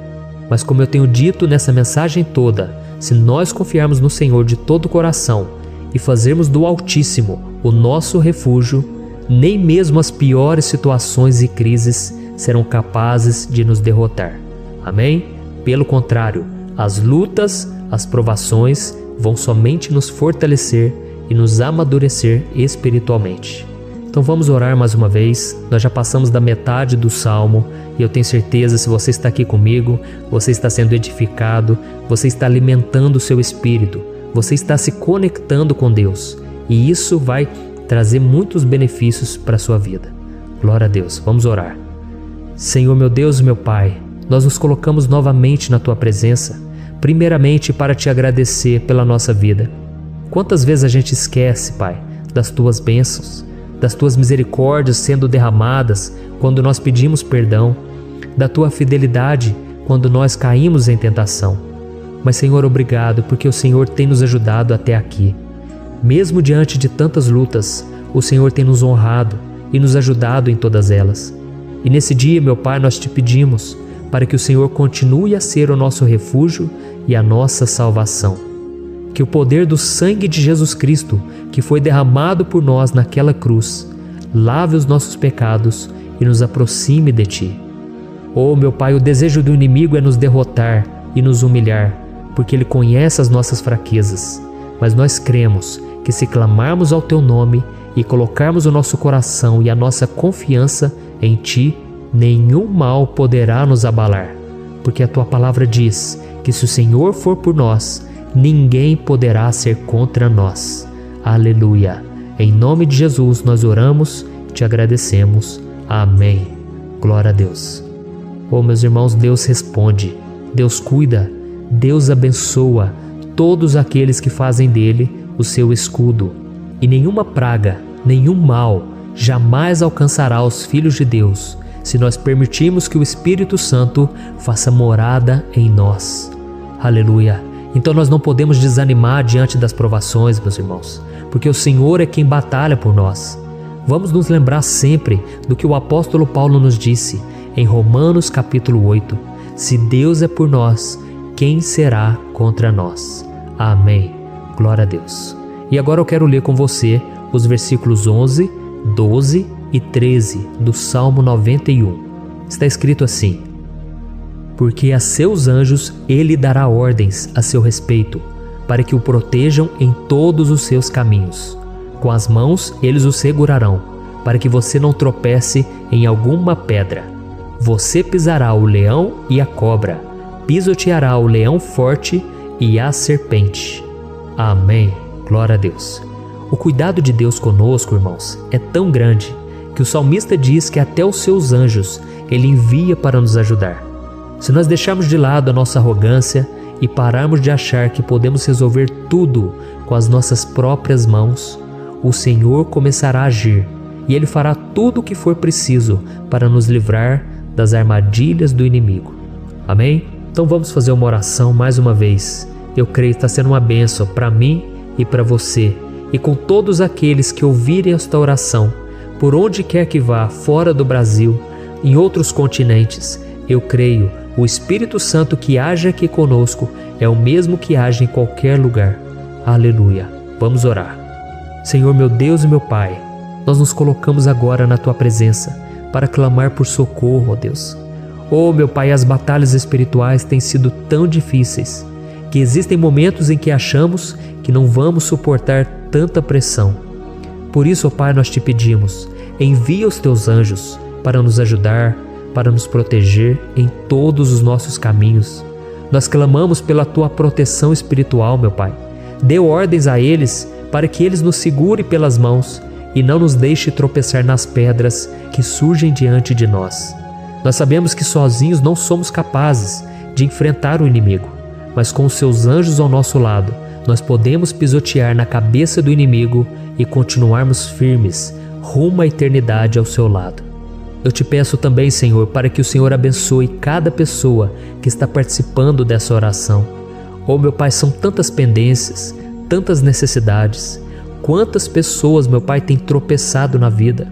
Mas como eu tenho dito nessa mensagem toda, se nós confiarmos no Senhor de todo o coração e fazermos do Altíssimo o nosso refúgio, nem mesmo as piores situações e crises serão capazes de nos derrotar. Amém? Pelo contrário, as lutas, as provações vão somente nos fortalecer e nos amadurecer espiritualmente. Então vamos orar mais uma vez. Nós já passamos da metade do Salmo e eu tenho certeza, se você está aqui comigo, você está sendo edificado, você está alimentando o seu espírito, você está se conectando com Deus e isso vai trazer muitos benefícios para a sua vida. Glória a Deus. Vamos orar. Senhor, meu Deus e meu Pai, nós nos colocamos novamente na Tua presença, primeiramente para Te agradecer pela nossa vida. Quantas vezes a gente esquece, Pai, das Tuas bênçãos, das Tuas misericórdias sendo derramadas quando nós pedimos perdão, da Tua fidelidade quando nós caímos em tentação. Mas, Senhor, obrigado, porque o Senhor tem nos ajudado até aqui. Mesmo diante de tantas lutas, o Senhor tem nos honrado e nos ajudado em todas elas. E nesse dia, meu Pai, nós Te pedimos para que o Senhor continue a ser o nosso refúgio e a nossa salvação. Que o poder do sangue de Jesus Cristo, que foi derramado por nós naquela cruz, lave os nossos pecados e nos aproxime de Ti. Oh, meu Pai, o desejo do inimigo é nos derrotar e nos humilhar, porque ele conhece as nossas fraquezas. Mas nós cremos que se clamarmos ao Teu nome e colocarmos o nosso coração e a nossa confiança em Ti, nenhum mal poderá nos abalar, porque a Tua palavra diz que se o Senhor for por nós, ninguém poderá ser contra nós. Aleluia! Em nome de Jesus nós oramos, Te agradecemos. Amém. Glória a Deus. Oh, meus irmãos, Deus responde, Deus cuida, Deus abençoa todos aqueles que fazem dele o seu escudo. E nenhuma praga, nenhum mal jamais alcançará os filhos de Deus, se nós permitirmos que o Espírito Santo faça morada em nós. Aleluia! Então nós não podemos desanimar diante das provações, meus irmãos, porque o Senhor é quem batalha por nós. Vamos nos lembrar sempre do que o apóstolo Paulo nos disse em Romanos capítulo 8. Se Deus é por nós, quem será contra nós? Amém. Glória a Deus. E agora eu quero ler com você os versículos 11, 12 e 13 do Salmo 91. Está escrito assim: porque a seus anjos ele dará ordens a seu respeito, para que o protejam em todos os seus caminhos. Com as mãos eles o segurarão, para que você não tropece em alguma pedra. Você pisará o leão e a cobra, pisoteará o leão forte e a serpente. Amém. Glória a Deus. O cuidado de Deus conosco, irmãos, é tão grande que o salmista diz que até os seus anjos ele envia para nos ajudar. Se nós deixarmos de lado a nossa arrogância e pararmos de achar que podemos resolver tudo com as nossas próprias mãos, o Senhor começará a agir e Ele fará tudo o que for preciso para nos livrar das armadilhas do inimigo. Amém? Então vamos fazer uma oração mais uma vez. Eu creio que está sendo uma bênção para mim e para você, e com todos aqueles que ouvirem esta oração, por onde quer que vá, fora do Brasil, em outros continentes. Eu creio, o Espírito Santo que age aqui conosco é o mesmo que age em qualquer lugar. Aleluia. Vamos orar. Senhor, meu Deus e meu Pai, nós nos colocamos agora na Tua presença para clamar por socorro, ó Deus. Oh, meu Pai, as batalhas espirituais têm sido tão difíceis que existem momentos em que achamos que não vamos suportar tanta pressão. Por isso, ó Pai, nós Te pedimos, envia os Teus anjos para nos ajudar, para nos proteger em todos os nossos caminhos. Nós clamamos pela Tua proteção espiritual, meu Pai. Dê ordens a eles para que eles nos segurem pelas mãos e não nos deixe tropeçar nas pedras que surgem diante de nós. Nós sabemos que sozinhos não somos capazes de enfrentar o inimigo, mas com os Seus anjos ao nosso lado, nós podemos pisotear na cabeça do inimigo e continuarmos firmes rumo à eternidade ao Seu lado. Eu Te peço também, Senhor, para que o Senhor abençoe cada pessoa que está participando dessa oração. Oh, meu Pai, são tantas pendências, tantas necessidades. Quantas pessoas, meu Pai, têm tropeçado na vida.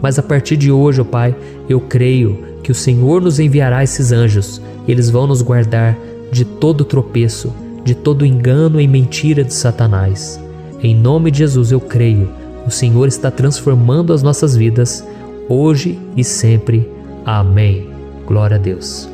Mas a partir de hoje, ó Pai, eu creio que o Senhor nos enviará esses anjos. E eles vão nos guardar de todo tropeço, de todo engano e mentira de Satanás. Em nome de Jesus eu creio. O Senhor está transformando as nossas vidas, hoje e sempre. Amém. Glória a Deus.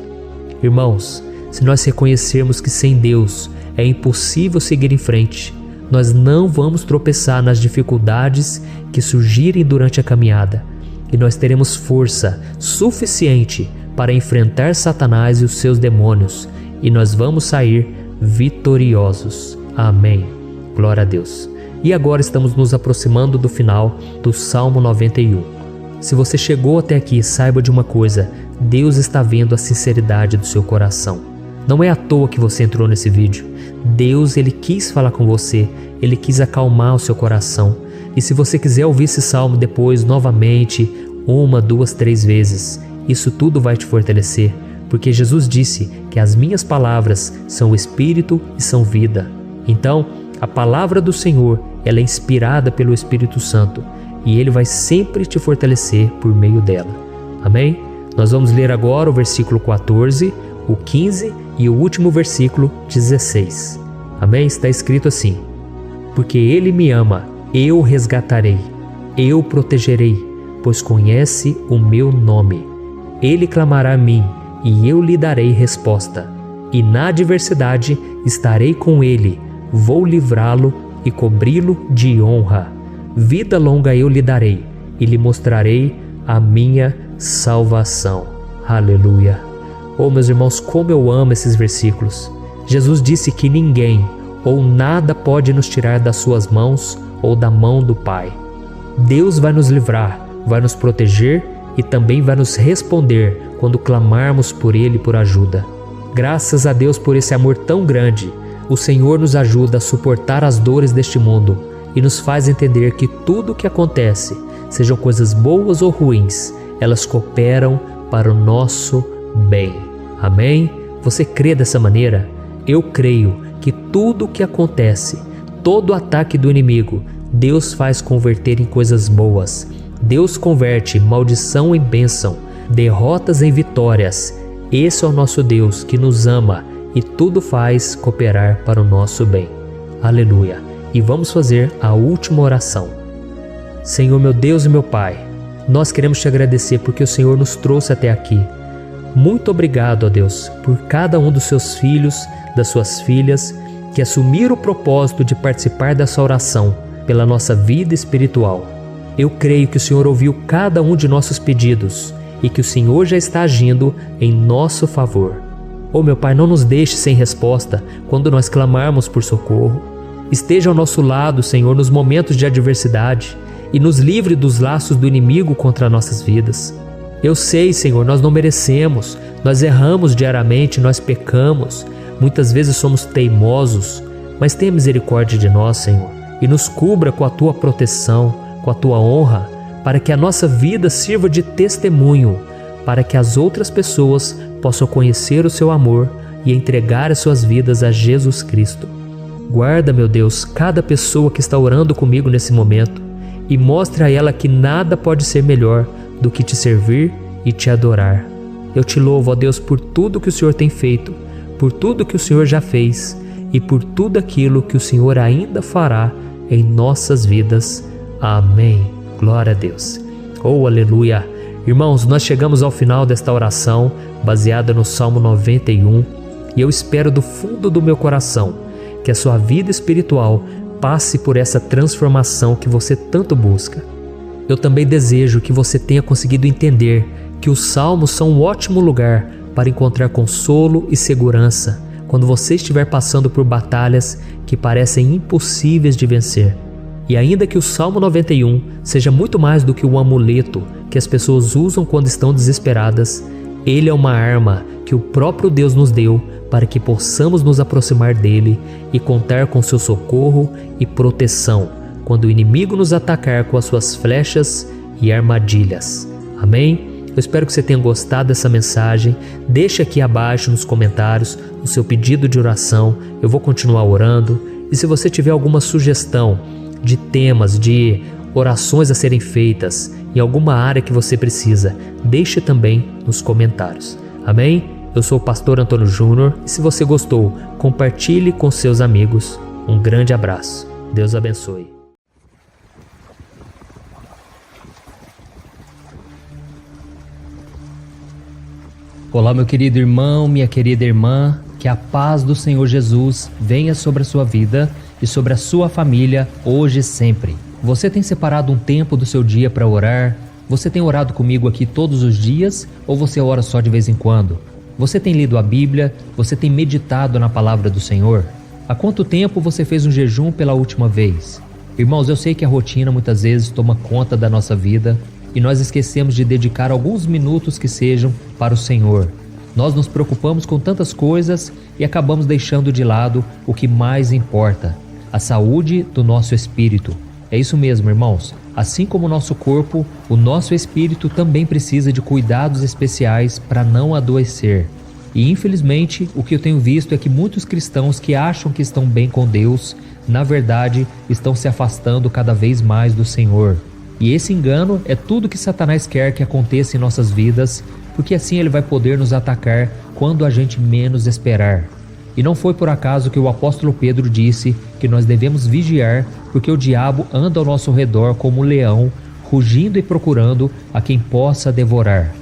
Irmãos, se nós reconhecermos que sem Deus é impossível seguir em frente, nós não vamos tropeçar nas dificuldades que surgirem durante a caminhada, e nós teremos força suficiente para enfrentar Satanás e os seus demônios, e nós vamos sair vitoriosos. Amém. Glória a Deus. E agora estamos nos aproximando do final do Salmo 91. Se você chegou até aqui, saiba de uma coisa: Deus está vendo a sinceridade do seu coração. Não é à toa que você entrou nesse vídeo. Deus, Ele quis falar com você, Ele quis acalmar o seu coração. E se você quiser ouvir esse salmo depois, novamente, 1, 2, 3 vezes, isso tudo vai te fortalecer, porque Jesus disse que as minhas palavras são espírito e são vida. Então, a palavra do Senhor, ela é inspirada pelo Espírito Santo, e Ele vai sempre te fortalecer por meio dela. Amém? Nós vamos ler agora o versículo 14, o 15 e o último versículo 16. Amém? Está escrito assim: porque Ele me ama, eu o resgatarei, eu o protegerei, pois conhece o meu nome. Ele clamará a mim, e eu lhe darei resposta. E na adversidade estarei com ele, vou livrá-lo e cobri-lo de honra. Vida longa eu lhe darei, e lhe mostrarei a minha salvação. Aleluia! Oh, meus irmãos, como eu amo esses versículos. Jesus disse que ninguém ou nada pode nos tirar das suas mãos ou da mão do Pai. Deus vai nos livrar, vai nos proteger e também vai nos responder quando clamarmos por Ele por ajuda. Graças a Deus por esse amor tão grande, o Senhor nos ajuda a suportar as dores deste mundo e nos faz entender que tudo o que acontece, sejam coisas boas ou ruins, elas cooperam para o nosso bem. Amém? Você crê dessa maneira? Eu creio que tudo o que acontece, todo ataque do inimigo, Deus faz converter em coisas boas. Deus converte maldição em bênção, derrotas em vitórias. Esse é o nosso Deus que nos ama e tudo faz cooperar para o nosso bem. Aleluia! E vamos fazer a última oração. Senhor, meu Deus e meu Pai, nós queremos te agradecer porque o Senhor nos trouxe até aqui. Muito obrigado, ó Deus, por cada um dos seus filhos, das suas filhas, que assumiram o propósito de participar dessa oração pela nossa vida espiritual. Eu creio que o Senhor ouviu cada um de nossos pedidos e que o Senhor já está agindo em nosso favor. Oh, meu Pai, não nos deixe sem resposta quando nós clamarmos por socorro. Esteja ao nosso lado, Senhor, nos momentos de adversidade e nos livre dos laços do inimigo contra nossas vidas. Eu sei, Senhor, nós não merecemos, nós erramos diariamente, nós pecamos, muitas vezes somos teimosos, mas tenha misericórdia de nós, Senhor, e nos cubra com a Tua proteção, com a Tua honra, para que a nossa vida sirva de testemunho, para que as outras pessoas possam conhecer o Seu amor e entregar as suas vidas a Jesus Cristo. Guarda, meu Deus, cada pessoa que está orando comigo nesse momento e mostre a ela que nada pode ser melhor do que te servir e te adorar. Eu te louvo, ó Deus, por tudo que o Senhor tem feito, por tudo que o Senhor já fez e por tudo aquilo que o Senhor ainda fará em nossas vidas. Amém. Glória a Deus. Oh, aleluia. Irmãos, nós chegamos ao final desta oração baseada no Salmo 91 e eu espero do fundo do meu coração que a sua vida espiritual passe por essa transformação que você tanto busca. Eu também desejo que você tenha conseguido entender que os salmos são um ótimo lugar para encontrar consolo e segurança quando você estiver passando por batalhas que parecem impossíveis de vencer. E ainda que o Salmo 91 seja muito mais do que um amuleto que as pessoas usam quando estão desesperadas, ele é uma arma que o próprio Deus nos deu para que possamos nos aproximar dele e contar com seu socorro e proteção quando o inimigo nos atacar com as suas flechas e armadilhas. Amém? Eu espero que você tenha gostado dessa mensagem. Deixe aqui abaixo nos comentários o seu pedido de oração. Eu vou continuar orando. E se você tiver alguma sugestão de temas, de orações a serem feitas em alguma área que você precisa, deixe também nos comentários. Amém? Eu sou o pastor Antônio Júnior e se você gostou, compartilhe com seus amigos. Um grande abraço. Deus abençoe. Olá, meu querido irmão, minha querida irmã, que a paz do Senhor Jesus venha sobre a sua vida e sobre a sua família hoje e sempre. Você tem separado um tempo do seu dia para orar? Você tem orado comigo aqui todos os dias ou você ora só de vez em quando? Você tem lido a Bíblia? Você tem meditado na palavra do Senhor? Há quanto tempo você fez um jejum pela última vez? Irmãos, eu sei que a rotina muitas vezes toma conta da nossa vida e nós esquecemos de dedicar alguns minutos que sejam para o Senhor. Nós nos preocupamos com tantas coisas e acabamos deixando de lado o que mais importa, a saúde do nosso espírito. É isso mesmo, irmãos. Assim como o nosso corpo, o nosso espírito também precisa de cuidados especiais para não adoecer. E infelizmente, o que eu tenho visto é que muitos cristãos que acham que estão bem com Deus, na verdade, estão se afastando cada vez mais do Senhor. E esse engano é tudo que Satanás quer que aconteça em nossas vidas, porque assim ele vai poder nos atacar quando a gente menos esperar. E não foi por acaso que o apóstolo Pedro disse que nós devemos vigiar, porque o diabo anda ao nosso redor como um leão, rugindo e procurando a quem possa devorar.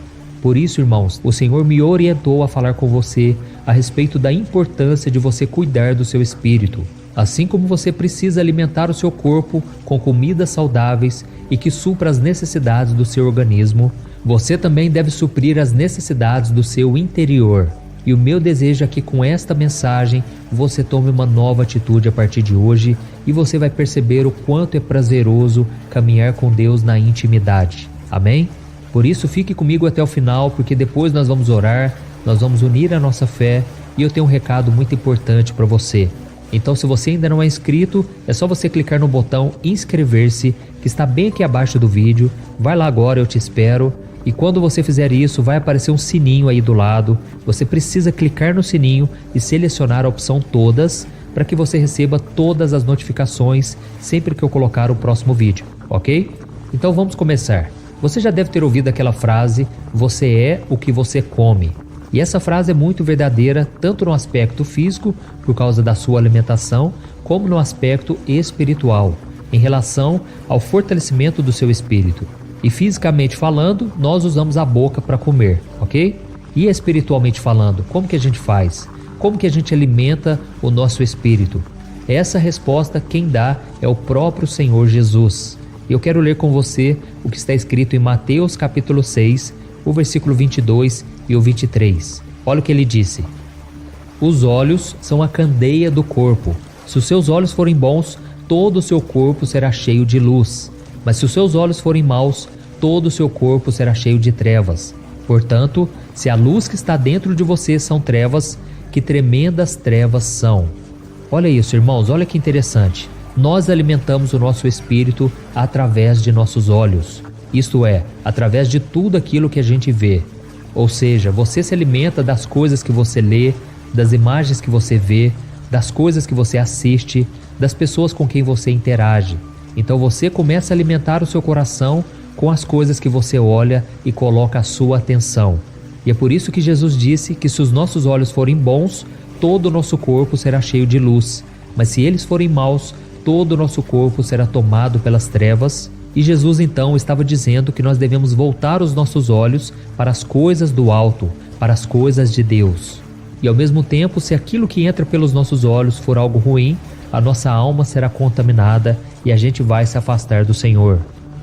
Por isso, irmãos, o Senhor me orientou a falar com você a respeito da importância de você cuidar do seu espírito. Assim como você precisa alimentar o seu corpo com comidas saudáveis e que supra as necessidades do seu organismo, você também deve suprir as necessidades do seu interior. E o meu desejo é que com esta mensagem você tome uma nova atitude a partir de hoje e você vai perceber o quanto é prazeroso caminhar com Deus na intimidade. Amém? Por isso fique comigo até o final, porque depois nós vamos orar, nós vamos unir a nossa fé e eu tenho um recado muito importante para você. Então, se você ainda não é inscrito, é só você clicar no botão inscrever-se, que está bem aqui abaixo do vídeo. Vai lá agora, eu te espero. E quando você fizer isso, vai aparecer um sininho aí do lado. Você precisa clicar no sininho e selecionar a opção todas, para que você receba todas as notificações sempre que eu colocar o próximo vídeo, ok? Então vamos começar. Você já deve ter ouvido aquela frase, você é o que você come. E essa frase é muito verdadeira, tanto no aspecto físico, por causa da sua alimentação, como no aspecto espiritual, em relação ao fortalecimento do seu espírito. E fisicamente falando, nós usamos a boca para comer, ok? E espiritualmente falando, como que a gente faz? Como que a gente alimenta o nosso espírito? Essa resposta quem dá é o próprio Senhor Jesus. Eu quero ler com você o que está escrito em Mateus capítulo 6, o versículo 22 e o 23. Olha o que ele disse: os olhos são a candeia do corpo. Se os seus olhos forem bons, todo o seu corpo será cheio de luz. Mas se os seus olhos forem maus, todo o seu corpo será cheio de trevas. Portanto, se a luz que está dentro de você são trevas, que tremendas trevas são. Olha isso, irmãos, olha que interessante. Nós alimentamos o nosso espírito através de nossos olhos. Isto é, através de tudo aquilo que a gente vê. Ou seja, você se alimenta das coisas que você lê, das imagens que você vê, das coisas que você assiste, das pessoas com quem você interage. Então você começa a alimentar o seu coração com as coisas que você olha e coloca a sua atenção. E é por isso que Jesus disse que se os nossos olhos forem bons, todo o nosso corpo será cheio de luz. Mas se eles forem maus, todo o nosso corpo será tomado pelas trevas. E Jesus então estava dizendo que nós devemos voltar os nossos olhos para as coisas do alto, para as coisas de Deus. E ao mesmo tempo, se aquilo que entra pelos nossos olhos for algo ruim, a nossa alma será contaminada e a gente vai se afastar do Senhor.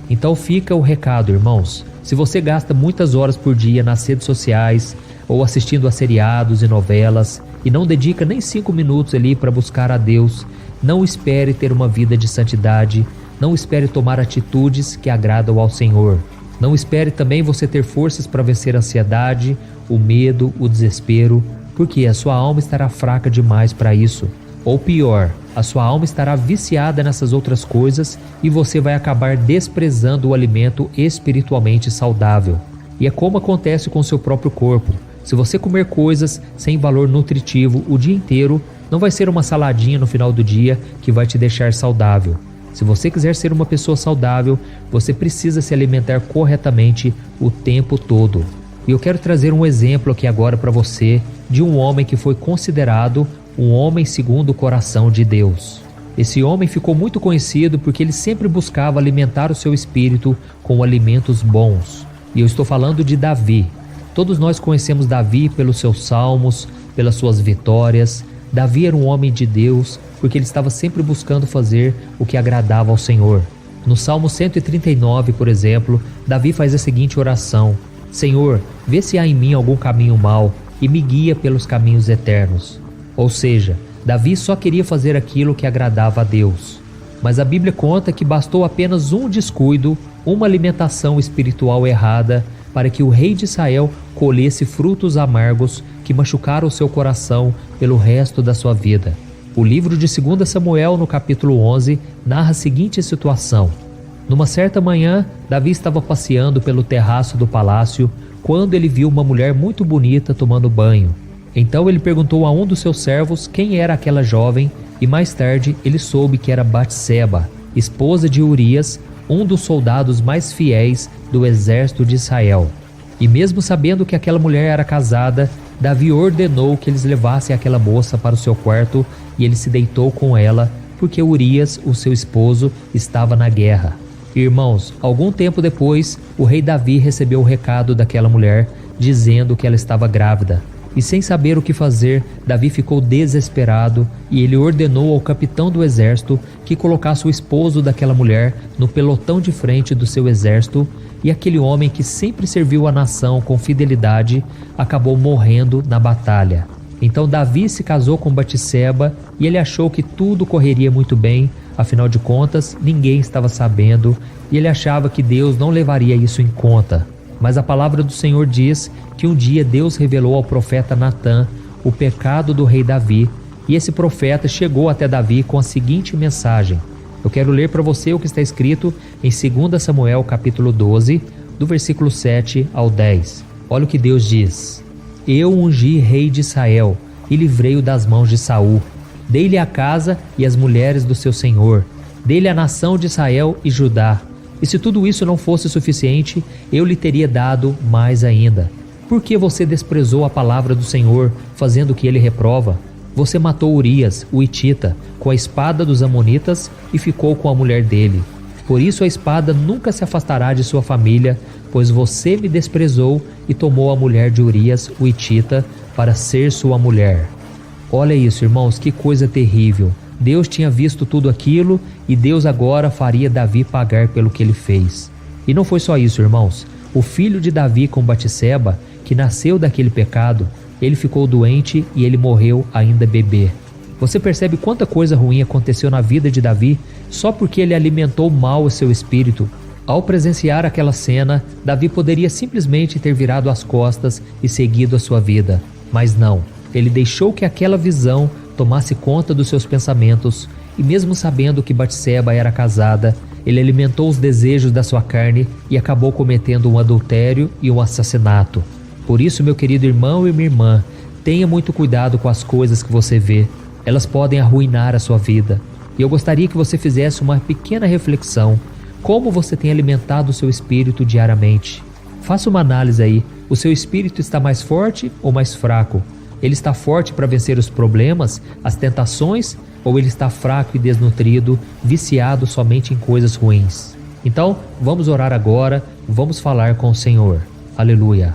Então fica o recado, irmãos. Se você gasta muitas horas por dia nas redes sociais ou assistindo a seriados e novelas e não dedica nem 5 minutos ali para buscar a Deus, não espere ter uma vida de santidade. Não espere tomar atitudes que agradam ao Senhor. Não espere também você ter forças para vencer a ansiedade, o medo, o desespero, porque a sua alma estará fraca demais para isso. Ou pior, a sua alma estará viciada nessas outras coisas e você vai acabar desprezando o alimento espiritualmente saudável. E é como acontece com o seu próprio corpo. Se você comer coisas sem valor nutritivo o dia inteiro, não vai ser uma saladinha no final do dia que vai te deixar saudável. Se você quiser ser uma pessoa saudável, você precisa se alimentar corretamente o tempo todo. E eu quero trazer um exemplo aqui agora para você de um homem que foi considerado um homem segundo o coração de Deus. Esse homem ficou muito conhecido porque ele sempre buscava alimentar o seu espírito com alimentos bons. E eu estou falando de Davi. Todos nós conhecemos Davi pelos seus salmos, pelas suas vitórias. Davi era um homem de Deus porque ele estava sempre buscando fazer o que agradava ao Senhor. No Salmo 139, por exemplo, Davi faz a seguinte oração: Senhor, vê se há em mim algum caminho mau e me guia pelos caminhos eternos. Ou seja, Davi só queria fazer aquilo que agradava a Deus. Mas a Bíblia conta que bastou apenas um descuido, uma alimentação espiritual errada, para que o rei de Israel colhesse frutos amargos que machucaram o seu coração pelo resto da sua vida. O livro de 2 Samuel, no capítulo 11, narra a seguinte situação. Numa certa manhã, Davi estava passeando pelo terraço do palácio quando ele viu uma mulher muito bonita tomando banho. Então ele perguntou a um dos seus servos quem era aquela jovem e mais tarde ele soube que era Batseba, esposa de Urias, um dos soldados mais fiéis do exército de Israel. E mesmo sabendo que aquela mulher era casada, Davi ordenou que eles levassem aquela moça para o seu quarto e ele se deitou com ela, porque Urias, o seu esposo, estava na guerra. Irmãos, algum tempo depois, o rei Davi recebeu o recado daquela mulher, dizendo que ela estava grávida. E sem saber o que fazer, Davi ficou desesperado e ele ordenou ao capitão do exército que colocasse o esposo daquela mulher no pelotão de frente do seu exército, e aquele homem que sempre serviu a nação com fidelidade acabou morrendo na batalha. Então Davi se casou com Batseba e ele achou que tudo correria muito bem, afinal de contas ninguém estava sabendo e ele achava que Deus não levaria isso em conta. Mas a palavra do Senhor diz que um dia Deus revelou ao profeta Natã o pecado do rei Davi, e esse profeta chegou até Davi com a seguinte mensagem. Eu quero ler para você o que está escrito em 2 Samuel capítulo 12, do versículo 7 ao 10. Olha o que Deus diz. Eu ungi rei de Israel e livrei-o das mãos de Saul. Dei-lhe a casa e as mulheres do seu senhor. Dei-lhe a nação de Israel e Judá. E se tudo isso não fosse suficiente, eu lhe teria dado mais ainda. Por que você desprezou a palavra do Senhor, fazendo o que ele reprova? Você matou Urias, o Hitita, com a espada dos amonitas e ficou com a mulher dele. Por isso a espada nunca se afastará de sua família, pois você me desprezou e tomou a mulher de Urias, o Hitita, para ser sua mulher. Olha isso, irmãos, que coisa terrível. Deus tinha visto tudo aquilo e Deus agora faria Davi pagar pelo que ele fez. E não foi só isso, irmãos. O filho de Davi com Batseba, que nasceu daquele pecado, ele ficou doente e ele morreu ainda bebê. Você percebe quanta coisa ruim aconteceu na vida de Davi só porque ele alimentou mal o seu espírito? Ao presenciar aquela cena, Davi poderia simplesmente ter virado as costas e seguido a sua vida. Mas não, ele deixou que aquela visão tomasse conta dos seus pensamentos, e mesmo sabendo que Batseba era casada, ele alimentou os desejos da sua carne e acabou cometendo um adultério e um assassinato. Por isso, meu querido irmão e minha irmã, tenha muito cuidado com as coisas que você vê. Elas podem arruinar a sua vida. E eu gostaria que você fizesse uma pequena reflexão. Como você tem alimentado o seu espírito diariamente? Faça uma análise aí. O seu espírito está mais forte ou mais fraco? Ele está forte para vencer os problemas, as tentações, ou ele está fraco e desnutrido, viciado somente em coisas ruins? Então, vamos orar agora, vamos falar com o Senhor. Aleluia.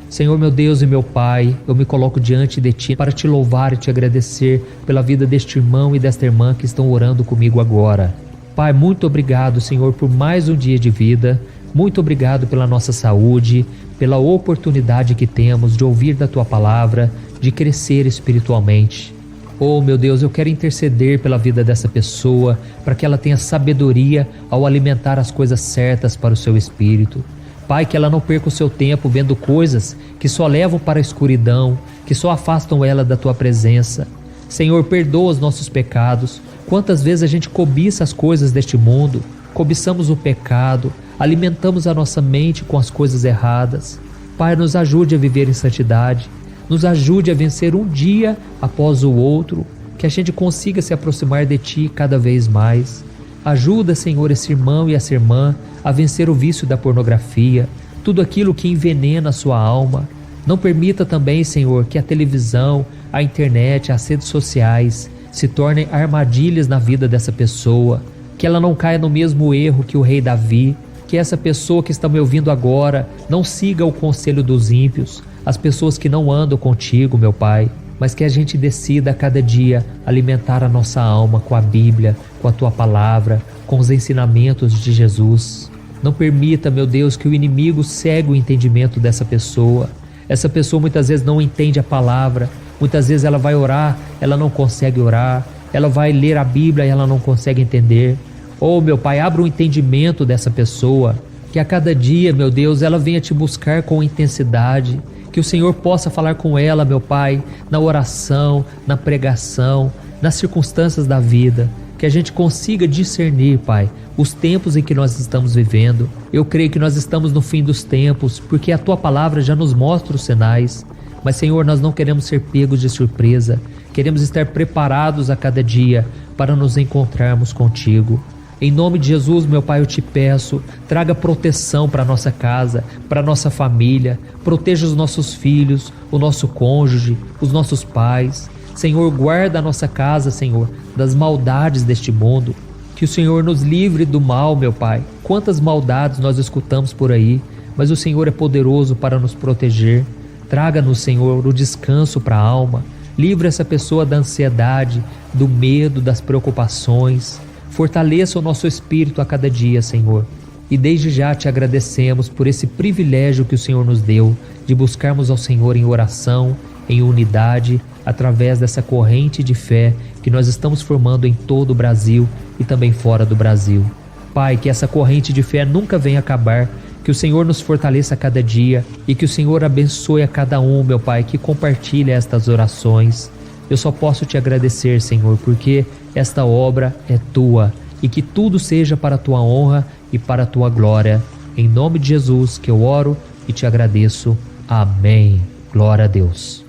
Senhor, meu Deus e meu Pai, eu me coloco diante de Ti para Te louvar e Te agradecer pela vida deste irmão e desta irmã que estão orando comigo agora. Pai, muito obrigado, Senhor, por mais um dia de vida. Muito obrigado pela nossa saúde, pela oportunidade que temos de ouvir da Tua palavra, de crescer espiritualmente. Oh, meu Deus, eu quero interceder pela vida dessa pessoa, para que ela tenha sabedoria ao alimentar as coisas certas para o seu espírito. Pai, que ela não perca o seu tempo vendo coisas que só levam para a escuridão, que só afastam ela da Tua presença. Senhor, perdoa os nossos pecados. Quantas vezes a gente cobiça as coisas deste mundo, cobiçamos o pecado, alimentamos a nossa mente com as coisas erradas. Pai, nos ajude a viver em santidade. Nos ajude a vencer um dia após o outro, que a gente consiga se aproximar de Ti cada vez mais. Ajuda, Senhor, esse irmão e essa irmã a vencer o vício da pornografia, tudo aquilo que envenena a sua alma. Não permita também, Senhor, que a televisão, a internet, as redes sociais se tornem armadilhas na vida dessa pessoa, que ela não caia no mesmo erro que o rei Davi, que essa pessoa que está me ouvindo agora não siga o conselho dos ímpios, as pessoas que não andam contigo, meu Pai, mas que a gente decida a cada dia alimentar a nossa alma com a Bíblia, com a Tua Palavra, com os ensinamentos de Jesus. Não permita, meu Deus, que o inimigo cegue o entendimento dessa pessoa. Essa pessoa muitas vezes não entende a palavra, muitas vezes ela vai orar, ela não consegue orar, ela vai ler a Bíblia e ela não consegue entender. Oh, meu Pai, abra o entendimento dessa pessoa, que a cada dia, meu Deus, ela venha te buscar com intensidade, que o Senhor possa falar com ela, meu Pai, na oração, na pregação, nas circunstâncias da vida, que a gente consiga discernir, Pai, os tempos em que nós estamos vivendo. Eu creio que nós estamos no fim dos tempos, porque a Tua Palavra já nos mostra os sinais. Mas, Senhor, nós não queremos ser pegos de surpresa, queremos estar preparados a cada dia para nos encontrarmos contigo. Em nome de Jesus, meu Pai, eu te peço, traga proteção para nossa casa, para nossa família, proteja os nossos filhos, o nosso cônjuge, os nossos pais. Senhor, guarda a nossa casa, Senhor, das maldades deste mundo. Que o Senhor nos livre do mal, meu Pai. Quantas maldades nós escutamos por aí, mas o Senhor é poderoso para nos proteger. Traga-nos, Senhor, o descanso para a alma. Livre essa pessoa da ansiedade, do medo, das preocupações. Fortaleça o nosso espírito a cada dia, Senhor. E desde já te agradecemos por esse privilégio que o Senhor nos deu de buscarmos ao Senhor em oração, em unidade, através dessa corrente de fé que nós estamos formando em todo o Brasil e também fora do Brasil. Pai, que essa corrente de fé nunca venha acabar, que o Senhor nos fortaleça a cada dia e que o Senhor abençoe a cada um, meu Pai, que compartilha estas orações. Eu só posso te agradecer, Senhor, porque esta obra é Tua e que tudo seja para a Tua honra e para a Tua glória. Em nome de Jesus que eu oro e te agradeço. Amém. Glória a Deus.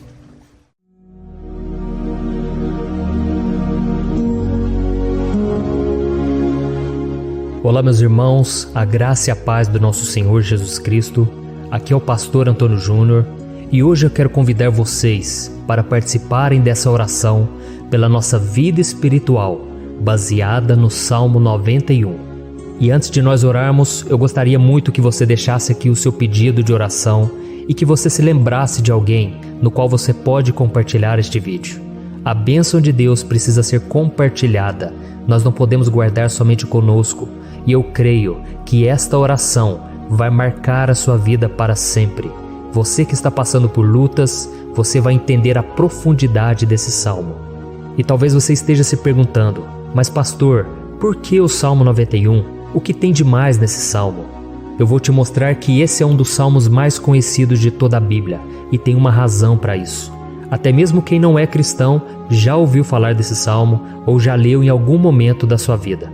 Olá, meus irmãos, a graça e a paz do nosso Senhor Jesus Cristo. Aqui é o pastor Antônio Júnior e hoje eu quero convidar vocês para participarem dessa oração pela nossa vida espiritual, baseada no Salmo 91. E antes de nós orarmos, eu gostaria muito que você deixasse aqui o seu pedido de oração e que você se lembrasse de alguém no qual você pode compartilhar este vídeo. A bênção de Deus precisa ser compartilhada, nós não podemos guardar somente conosco. E eu creio que esta oração vai marcar a sua vida para sempre. Você que está passando por lutas, você vai entender a profundidade desse salmo. E talvez você esteja se perguntando, mas pastor, por que o Salmo 91? O que tem de mais nesse salmo? Eu vou te mostrar que esse é um dos salmos mais conhecidos de toda a Bíblia e tem uma razão para isso. Até mesmo quem não é cristão já ouviu falar desse salmo ou já leu em algum momento da sua vida.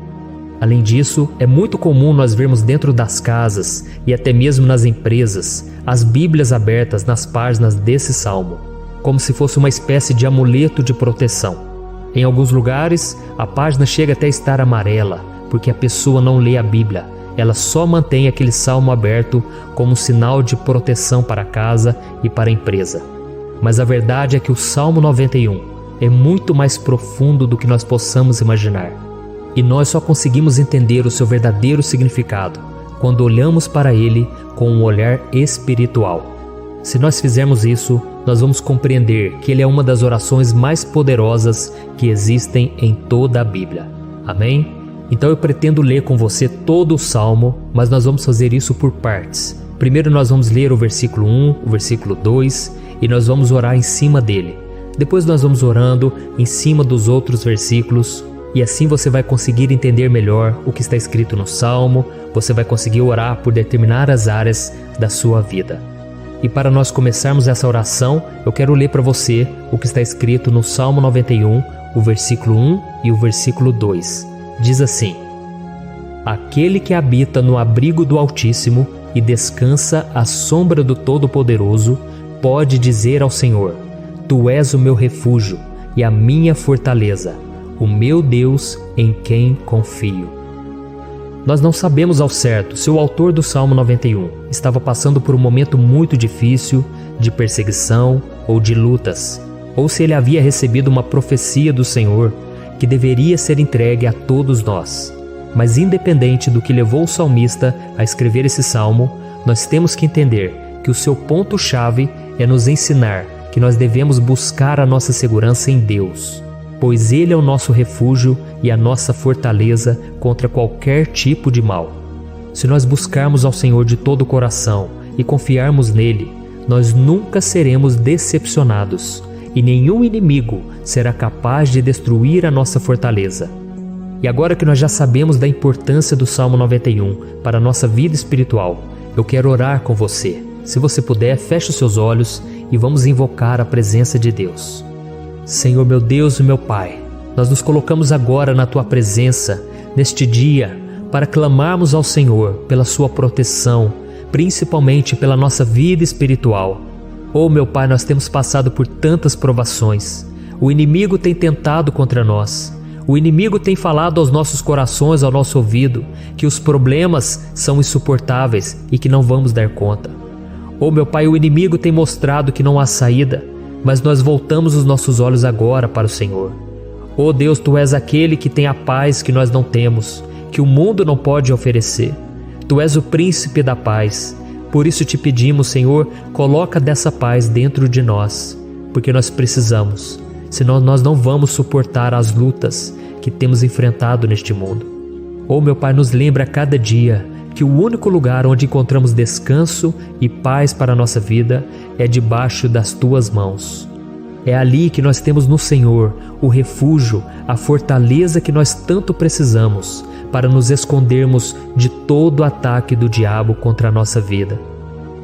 Além disso, é muito comum nós vermos dentro das casas e até mesmo nas empresas as Bíblias abertas nas páginas desse salmo, como se fosse uma espécie de amuleto de proteção. Em alguns lugares, a página chega até a estar amarela, porque a pessoa não lê a Bíblia, ela só mantém aquele salmo aberto como um sinal de proteção para a casa e para a empresa. Mas a verdade é que o Salmo 91 é muito mais profundo do que nós possamos imaginar. E nós só conseguimos entender o seu verdadeiro significado quando olhamos para ele com um olhar espiritual. Se nós fizermos isso, nós vamos compreender que ele é uma das orações mais poderosas que existem em toda a Bíblia. Amém? Então eu pretendo ler com você todo o Salmo, mas nós vamos fazer isso por partes. Primeiro nós vamos ler o versículo 1, o versículo 2 e nós vamos orar em cima dele. Depois nós vamos orando em cima dos outros versículos. E assim você vai conseguir entender melhor o que está escrito no Salmo, você vai conseguir orar por determinadas áreas da sua vida. E para nós começarmos essa oração, eu quero ler para você o que está escrito no Salmo 91, o versículo 1 e o versículo 2. Diz assim: Aquele que habita no abrigo do Altíssimo e descansa à sombra do Todo-Poderoso, pode dizer ao Senhor: Tu és o meu refúgio e a minha fortaleza, o meu Deus em quem confio. Nós não sabemos ao certo se o autor do Salmo 91 estava passando por um momento muito difícil, de perseguição ou de lutas, ou se ele havia recebido uma profecia do Senhor que deveria ser entregue a todos nós. Mas independente do que levou o salmista a escrever esse salmo, nós temos que entender que o seu ponto-chave é nos ensinar que nós devemos buscar a nossa segurança em Deus, pois Ele é o nosso refúgio e a nossa fortaleza contra qualquer tipo de mal. Se nós buscarmos ao Senhor de todo o coração e confiarmos nele, nós nunca seremos decepcionados e nenhum inimigo será capaz de destruir a nossa fortaleza. E agora que nós já sabemos da importância do Salmo 91 para a nossa vida espiritual, eu quero orar com você. Se você puder, feche os seus olhos e vamos invocar a presença de Deus. Senhor meu Deus e meu Pai, nós nos colocamos agora na Tua presença, neste dia, para clamarmos ao Senhor pela Sua proteção, principalmente pela nossa vida espiritual. Oh meu Pai, nós temos passado por tantas provações. O inimigo tem tentado contra nós. O inimigo tem falado aos nossos corações, ao nosso ouvido, que os problemas são insuportáveis e que não vamos dar conta. Oh meu Pai, o inimigo tem mostrado que não há saída, mas nós voltamos os nossos olhos agora para o Senhor. Oh Deus, Tu és aquele que tem a paz que nós não temos, que o mundo não pode oferecer. Tu és o príncipe da paz. Por isso te pedimos, Senhor, coloca dessa paz dentro de nós, porque nós precisamos. Senão nós não vamos suportar as lutas que temos enfrentado neste mundo. Oh meu Pai, nos lembra a cada dia que o único lugar onde encontramos descanso e paz para a nossa vida é debaixo das Tuas mãos. É ali que nós temos no Senhor o refúgio, a fortaleza que nós tanto precisamos para nos escondermos de todo ataque do diabo contra a nossa vida.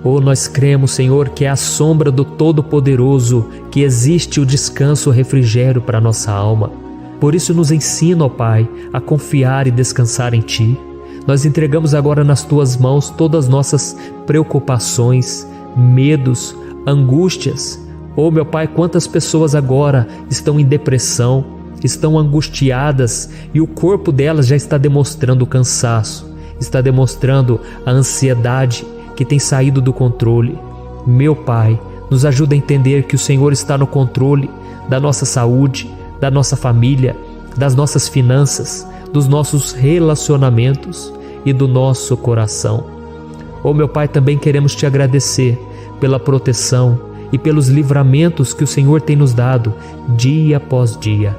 Oh, nós cremos, Senhor, que é à sombra do Todo-Poderoso que existe o descanso, o refrigério para a nossa alma. Por isso nos ensina, ó Pai, a confiar e descansar em Ti. Nós entregamos agora nas Tuas mãos todas as nossas preocupações, medos, angústias. Oh, meu Pai, quantas pessoas agora estão em depressão, estão angustiadas e o corpo delas já está demonstrando o cansaço, está demonstrando a ansiedade que tem saído do controle. Meu Pai, nos ajuda a entender que o Senhor está no controle da nossa saúde, da nossa família, das nossas finanças, dos nossos relacionamentos e do nosso coração. Oh meu Pai, também queremos Te agradecer pela proteção e pelos livramentos que o Senhor tem nos dado dia após dia.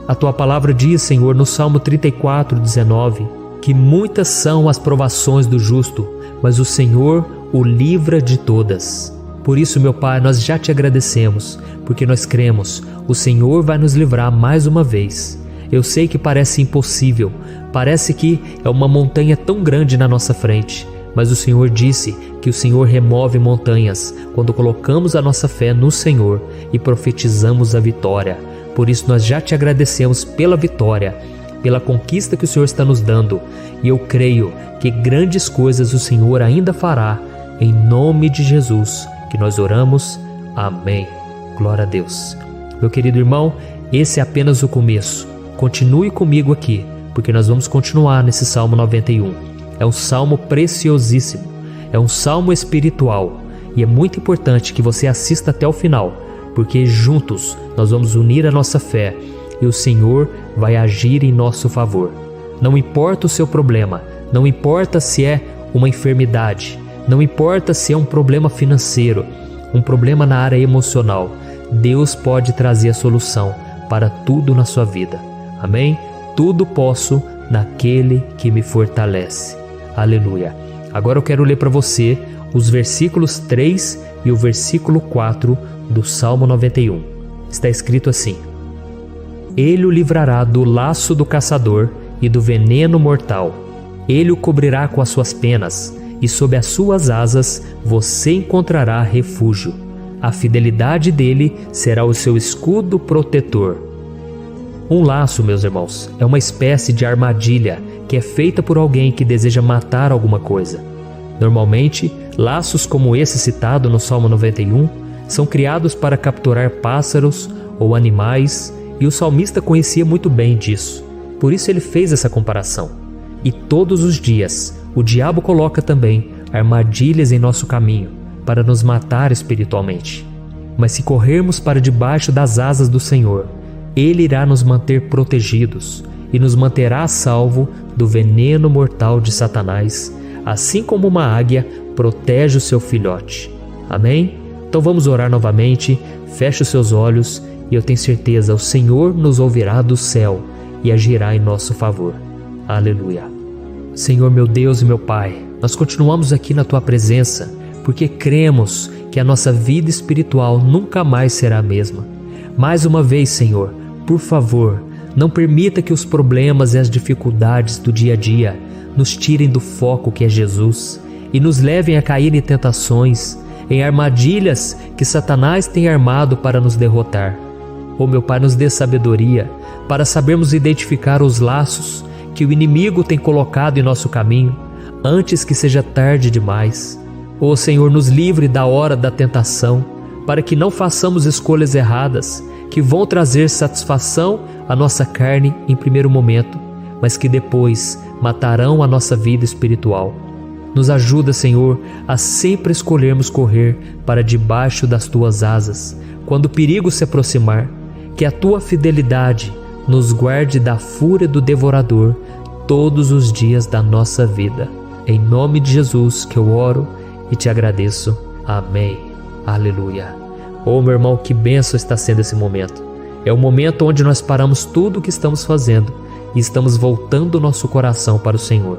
A Tua palavra diz, Senhor, no Salmo 34:19, que muitas são as provações do justo, mas o Senhor o livra de todas. Por isso, meu Pai, nós já Te agradecemos, porque nós cremos, o Senhor vai nos livrar mais uma vez. Eu sei que parece impossível, parece que é uma montanha tão grande na nossa frente, mas o Senhor disse que o Senhor remove montanhas quando colocamos a nossa fé no Senhor e profetizamos a vitória. Por isso nós já Te agradecemos pela vitória, pela conquista que o Senhor está nos dando, e eu creio que grandes coisas o Senhor ainda fará, em nome de Jesus, que nós oramos. Amém. Glória a Deus. Meu querido irmão, esse é apenas o começo. Continue comigo aqui, porque nós vamos continuar nesse Salmo 91. É um salmo preciosíssimo, é um salmo espiritual, e é muito importante que você assista até o final, porque juntos nós vamos unir a nossa fé e o Senhor vai agir em nosso favor. Não importa o seu problema, não importa se é uma enfermidade, não importa se é um problema financeiro, um problema na área emocional, Deus pode trazer a solução para tudo na sua vida. Amém? Tudo posso naquele que me fortalece. Aleluia. Agora eu quero ler para você os versículos 3 e o versículo 4 do Salmo 91. Está escrito assim: Ele o livrará do laço do caçador e do veneno mortal. Ele o cobrirá com as suas penas, e sob as suas asas você encontrará refúgio. A fidelidade dele será o seu escudo protetor. Um laço, meus irmãos, é uma espécie de armadilha que é feita por alguém que deseja matar alguma coisa. Normalmente, laços como esse citado no Salmo 91 são criados para capturar pássaros ou animais, e o salmista conhecia muito bem disso. Por isso ele fez essa comparação. E todos os dias, o diabo coloca também armadilhas em nosso caminho para nos matar espiritualmente. Mas se corrermos para debaixo das asas do Senhor, Ele irá nos manter protegidos e nos manterá a salvo do veneno mortal de Satanás, assim como uma águia protege o seu filhote. Amém? Então vamos orar novamente, feche os seus olhos e eu tenho certeza, o Senhor nos ouvirá do céu e agirá em nosso favor. Aleluia. Senhor meu Deus e meu Pai, nós continuamos aqui na Tua presença, porque cremos que a nossa vida espiritual nunca mais será a mesma. Mais uma vez, Senhor, por favor, não permita que os problemas e as dificuldades do dia a dia nos tirem do foco que é Jesus e nos levem a cair em tentações, em armadilhas que Satanás tem armado para nos derrotar. Oh meu Pai, nos dê sabedoria para sabermos identificar os laços que o inimigo tem colocado em nosso caminho antes que seja tarde demais. Oh Senhor, nos livre da hora da tentação, para que não façamos escolhas erradas que vão trazer satisfação à nossa carne em primeiro momento, mas que depois matarão a nossa vida espiritual. Nos ajuda, Senhor, a sempre escolhermos correr para debaixo das Tuas asas, quando o perigo se aproximar. Que a Tua fidelidade nos guarde da fúria do devorador todos os dias da nossa vida. Em nome de Jesus que eu oro e te agradeço. Amém. Aleluia. Oh, meu irmão, que bênção está sendo esse momento. É o momento onde nós paramos tudo o que estamos fazendo e estamos voltando o nosso coração para o Senhor.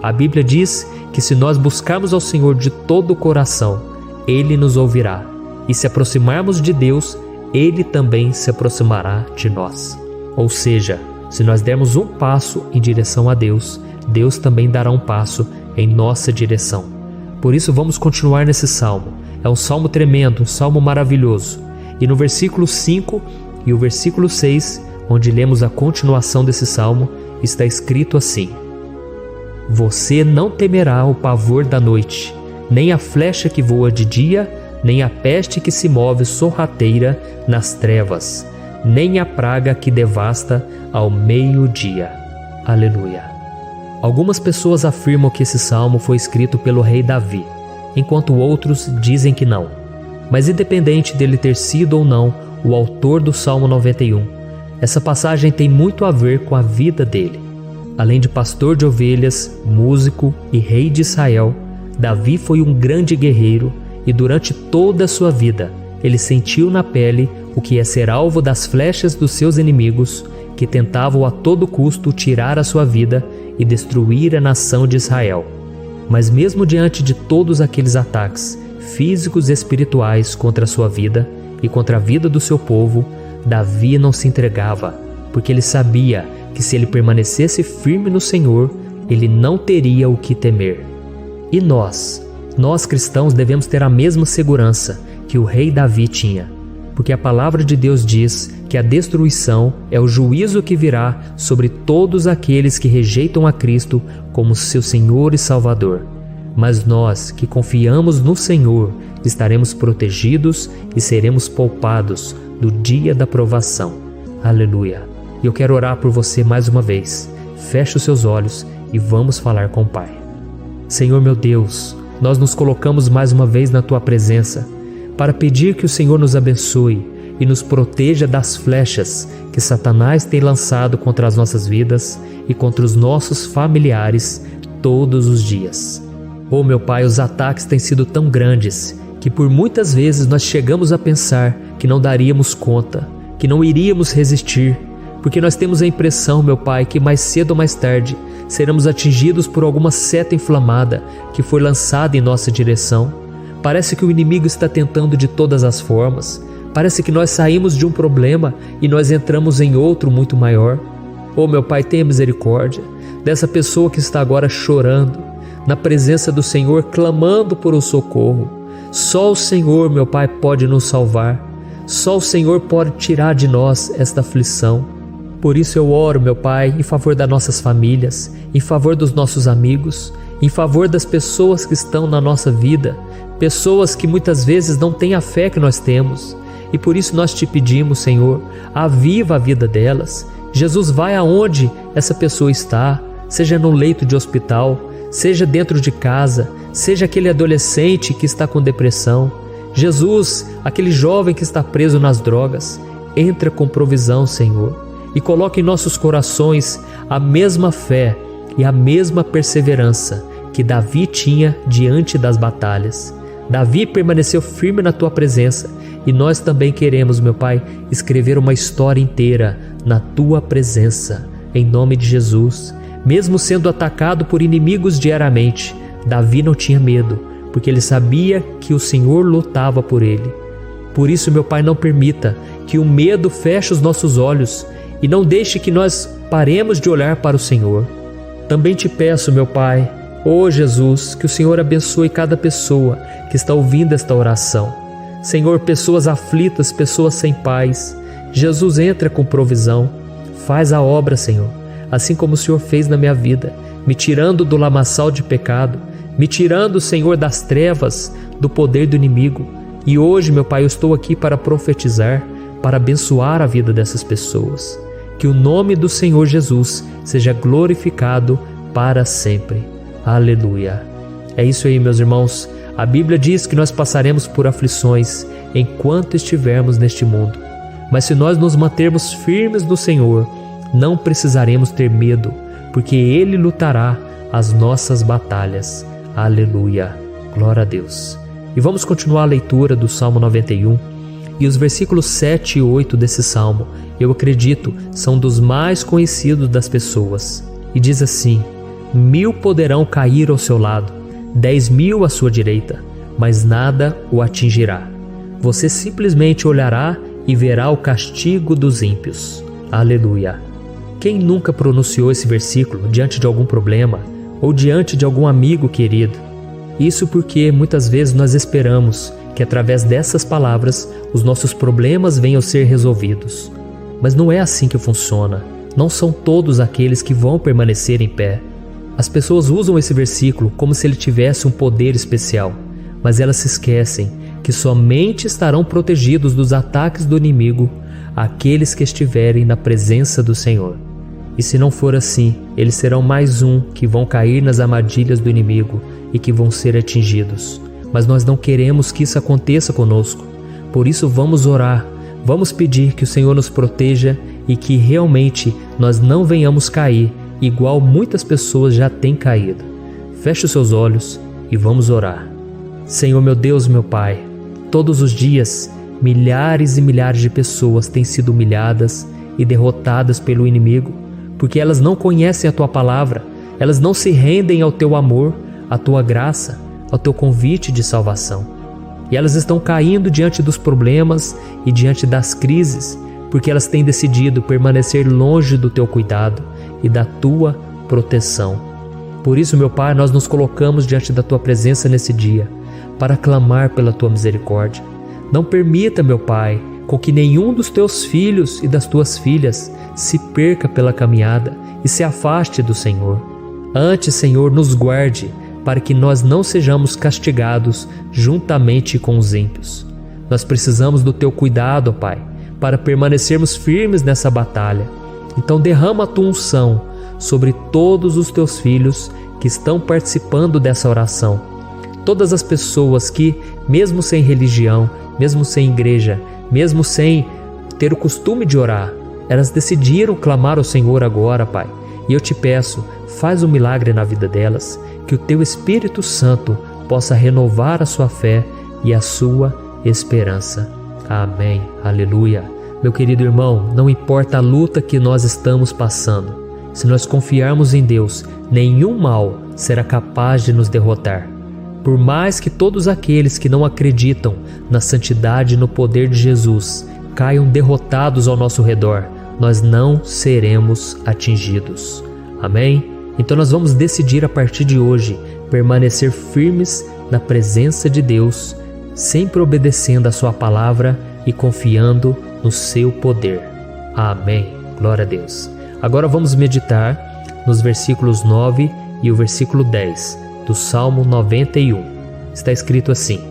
A Bíblia diz que se nós buscarmos ao Senhor de todo o coração, Ele nos ouvirá. E se aproximarmos de Deus, Ele também se aproximará de nós. Ou seja, se nós dermos um passo em direção a Deus, Deus também dará um passo em nossa direção. Por isso vamos continuar nesse salmo. É um salmo tremendo, um salmo maravilhoso. E no versículo 5 e o versículo 6, onde lemos a continuação desse salmo, está escrito assim: Você não temerá o pavor da noite, nem a flecha que voa de dia, nem a peste que se move sorrateira nas trevas, nem a praga que devasta ao meio-dia. Aleluia. Algumas pessoas afirmam que esse salmo foi escrito pelo rei Davi, enquanto outros dizem que não. Mas independente dele ter sido ou não o autor do Salmo 91, essa passagem tem muito a ver com a vida dele. Além de pastor de ovelhas, músico e rei de Israel, Davi foi um grande guerreiro e durante toda a sua vida ele sentiu na pele o que é ser alvo das flechas dos seus inimigos que tentavam a todo custo tirar a sua vida e destruir a nação de Israel. Mas mesmo diante de todos aqueles ataques físicos e espirituais contra a sua vida e contra a vida do seu povo, Davi não se entregava, porque ele sabia que se ele permanecesse firme no Senhor, ele não teria o que temer. E nós cristãos devemos ter a mesma segurança que o rei Davi tinha, porque a palavra de Deus diz que a destruição é o juízo que virá sobre todos aqueles que rejeitam a Cristo como seu Senhor e Salvador. Mas nós que confiamos no Senhor estaremos protegidos e seremos poupados do dia da provação. Aleluia. E eu quero orar por você mais uma vez. Feche os seus olhos e vamos falar com o Pai. Senhor meu Deus, nós nos colocamos mais uma vez na Tua presença para pedir que o Senhor nos abençoe e nos proteja das flechas que Satanás tem lançado contra as nossas vidas e contra os nossos familiares todos os dias. Oh meu Pai, os ataques têm sido tão grandes que por muitas vezes nós chegamos a pensar que não daríamos conta, que não iríamos resistir, porque nós temos a impressão, meu Pai, que mais cedo ou mais tarde seremos atingidos por alguma seta inflamada que foi lançada em nossa direção. Parece que o inimigo está tentando de todas as formas. Parece que nós saímos de um problema e nós entramos em outro muito maior. Oh meu Pai, tenha misericórdia dessa pessoa que está agora chorando, na presença do Senhor, clamando por um socorro. Só o Senhor, meu Pai, pode nos salvar. Só o Senhor pode tirar de nós esta aflição. Por isso eu oro, meu Pai, em favor das nossas famílias, em favor dos nossos amigos, em favor das pessoas que estão na nossa vida, pessoas que muitas vezes não têm a fé que nós temos. E por isso nós te pedimos, Senhor, aviva a vida delas. Jesus, vai aonde essa pessoa está, seja no leito de hospital, seja dentro de casa, seja aquele adolescente que está com depressão. Jesus, aquele jovem que está preso nas drogas, entra com provisão, Senhor. e coloque em nossos corações a mesma fé e a mesma perseverança que Davi tinha diante das batalhas. Davi permaneceu firme na tua presença e nós também queremos, meu Pai, escrever uma história inteira na tua presença, em nome de Jesus. Mesmo sendo atacado por inimigos diariamente, Davi não tinha medo, porque ele sabia que o Senhor lutava por ele. Por isso, meu Pai, não permita que o medo feche os nossos olhos e não deixe que nós paremos de olhar para o Senhor. Também te peço, meu Pai, ó Jesus, que o Senhor abençoe cada pessoa que está ouvindo esta oração. Senhor, pessoas aflitas, pessoas sem paz. Jesus, entra com provisão. Faz a obra, Senhor, assim como o Senhor fez na minha vida, me tirando do lamaçal de pecado, me tirando, Senhor, das trevas, do poder do inimigo. E hoje, meu Pai, eu estou aqui para profetizar, para abençoar a vida dessas pessoas. Que o nome do Senhor Jesus seja glorificado para sempre. Aleluia. É isso aí, meus irmãos. A Bíblia diz que nós passaremos por aflições enquanto estivermos neste mundo. Mas se nós nos mantermos firmes no Senhor, não precisaremos ter medo, porque Ele lutará as nossas batalhas. Aleluia. Glória a Deus. E vamos continuar a leitura do Salmo 91. E os versículos 7 e 8 desse salmo, eu acredito, são dos mais conhecidos das pessoas. E diz assim: 1000 poderão cair ao seu lado, 10.000 à sua direita, mas nada o atingirá. Você simplesmente olhará e verá o castigo dos ímpios. Aleluia. Quem nunca pronunciou esse versículo diante de algum problema ou diante de algum amigo querido? Isso porque muitas vezes nós esperamos que através dessas palavras os nossos problemas venham a ser resolvidos. Mas não é assim que funciona. Não são todos aqueles que vão permanecer em pé. As pessoas usam esse versículo como se ele tivesse um poder especial, mas elas se esquecem que somente estarão protegidos dos ataques do inimigo aqueles que estiverem na presença do Senhor. E se não for assim, eles serão mais um que vão cair nas armadilhas do inimigo e que vão ser atingidos. Mas nós não queremos que isso aconteça conosco. Por isso vamos orar, vamos pedir que o Senhor nos proteja e que realmente nós não venhamos cair igual muitas pessoas já têm caído. Feche os seus olhos e vamos orar. Senhor, meu Deus, meu Pai, todos os dias milhares e milhares de pessoas têm sido humilhadas e derrotadas pelo inimigo, porque elas não conhecem a Tua palavra, elas não se rendem ao Teu amor, à Tua graça, ao Teu convite de salvação. E elas estão caindo diante dos problemas e diante das crises, porque elas têm decidido permanecer longe do Teu cuidado e da Tua proteção. Por isso, meu Pai, nós nos colocamos diante da Tua presença nesse dia, para clamar pela Tua misericórdia. Não permita, meu Pai, com que nenhum dos Teus filhos e das Tuas filhas se perca pela caminhada e se afaste do Senhor. Antes, Senhor, nos guarde, para que nós não sejamos castigados juntamente com os ímpios. Nós precisamos do Teu cuidado, ó Pai, para permanecermos firmes nessa batalha. Então derrama a Tua unção sobre todos os Teus filhos que estão participando dessa oração. Todas as pessoas que, mesmo sem religião, mesmo sem igreja, mesmo sem ter o costume de orar, elas decidiram clamar ao Senhor agora, Pai. E eu te peço, faz um milagre na vida delas, que o Teu Espírito Santo possa renovar a sua fé e a sua esperança. Amém. Aleluia. Meu querido irmão, não importa a luta que nós estamos passando, se nós confiarmos em Deus, nenhum mal será capaz de nos derrotar. Por mais que todos aqueles que não acreditam na santidade e no poder de Jesus caiam derrotados ao nosso redor, nós não seremos atingidos. Amém? Então nós vamos decidir a partir de hoje permanecer firmes na presença de Deus, sempre obedecendo a Sua palavra e confiando no Seu poder. Amém. Glória a Deus. Agora vamos meditar nos versículos 9 e o versículo 10 do Salmo 91. Está escrito assim: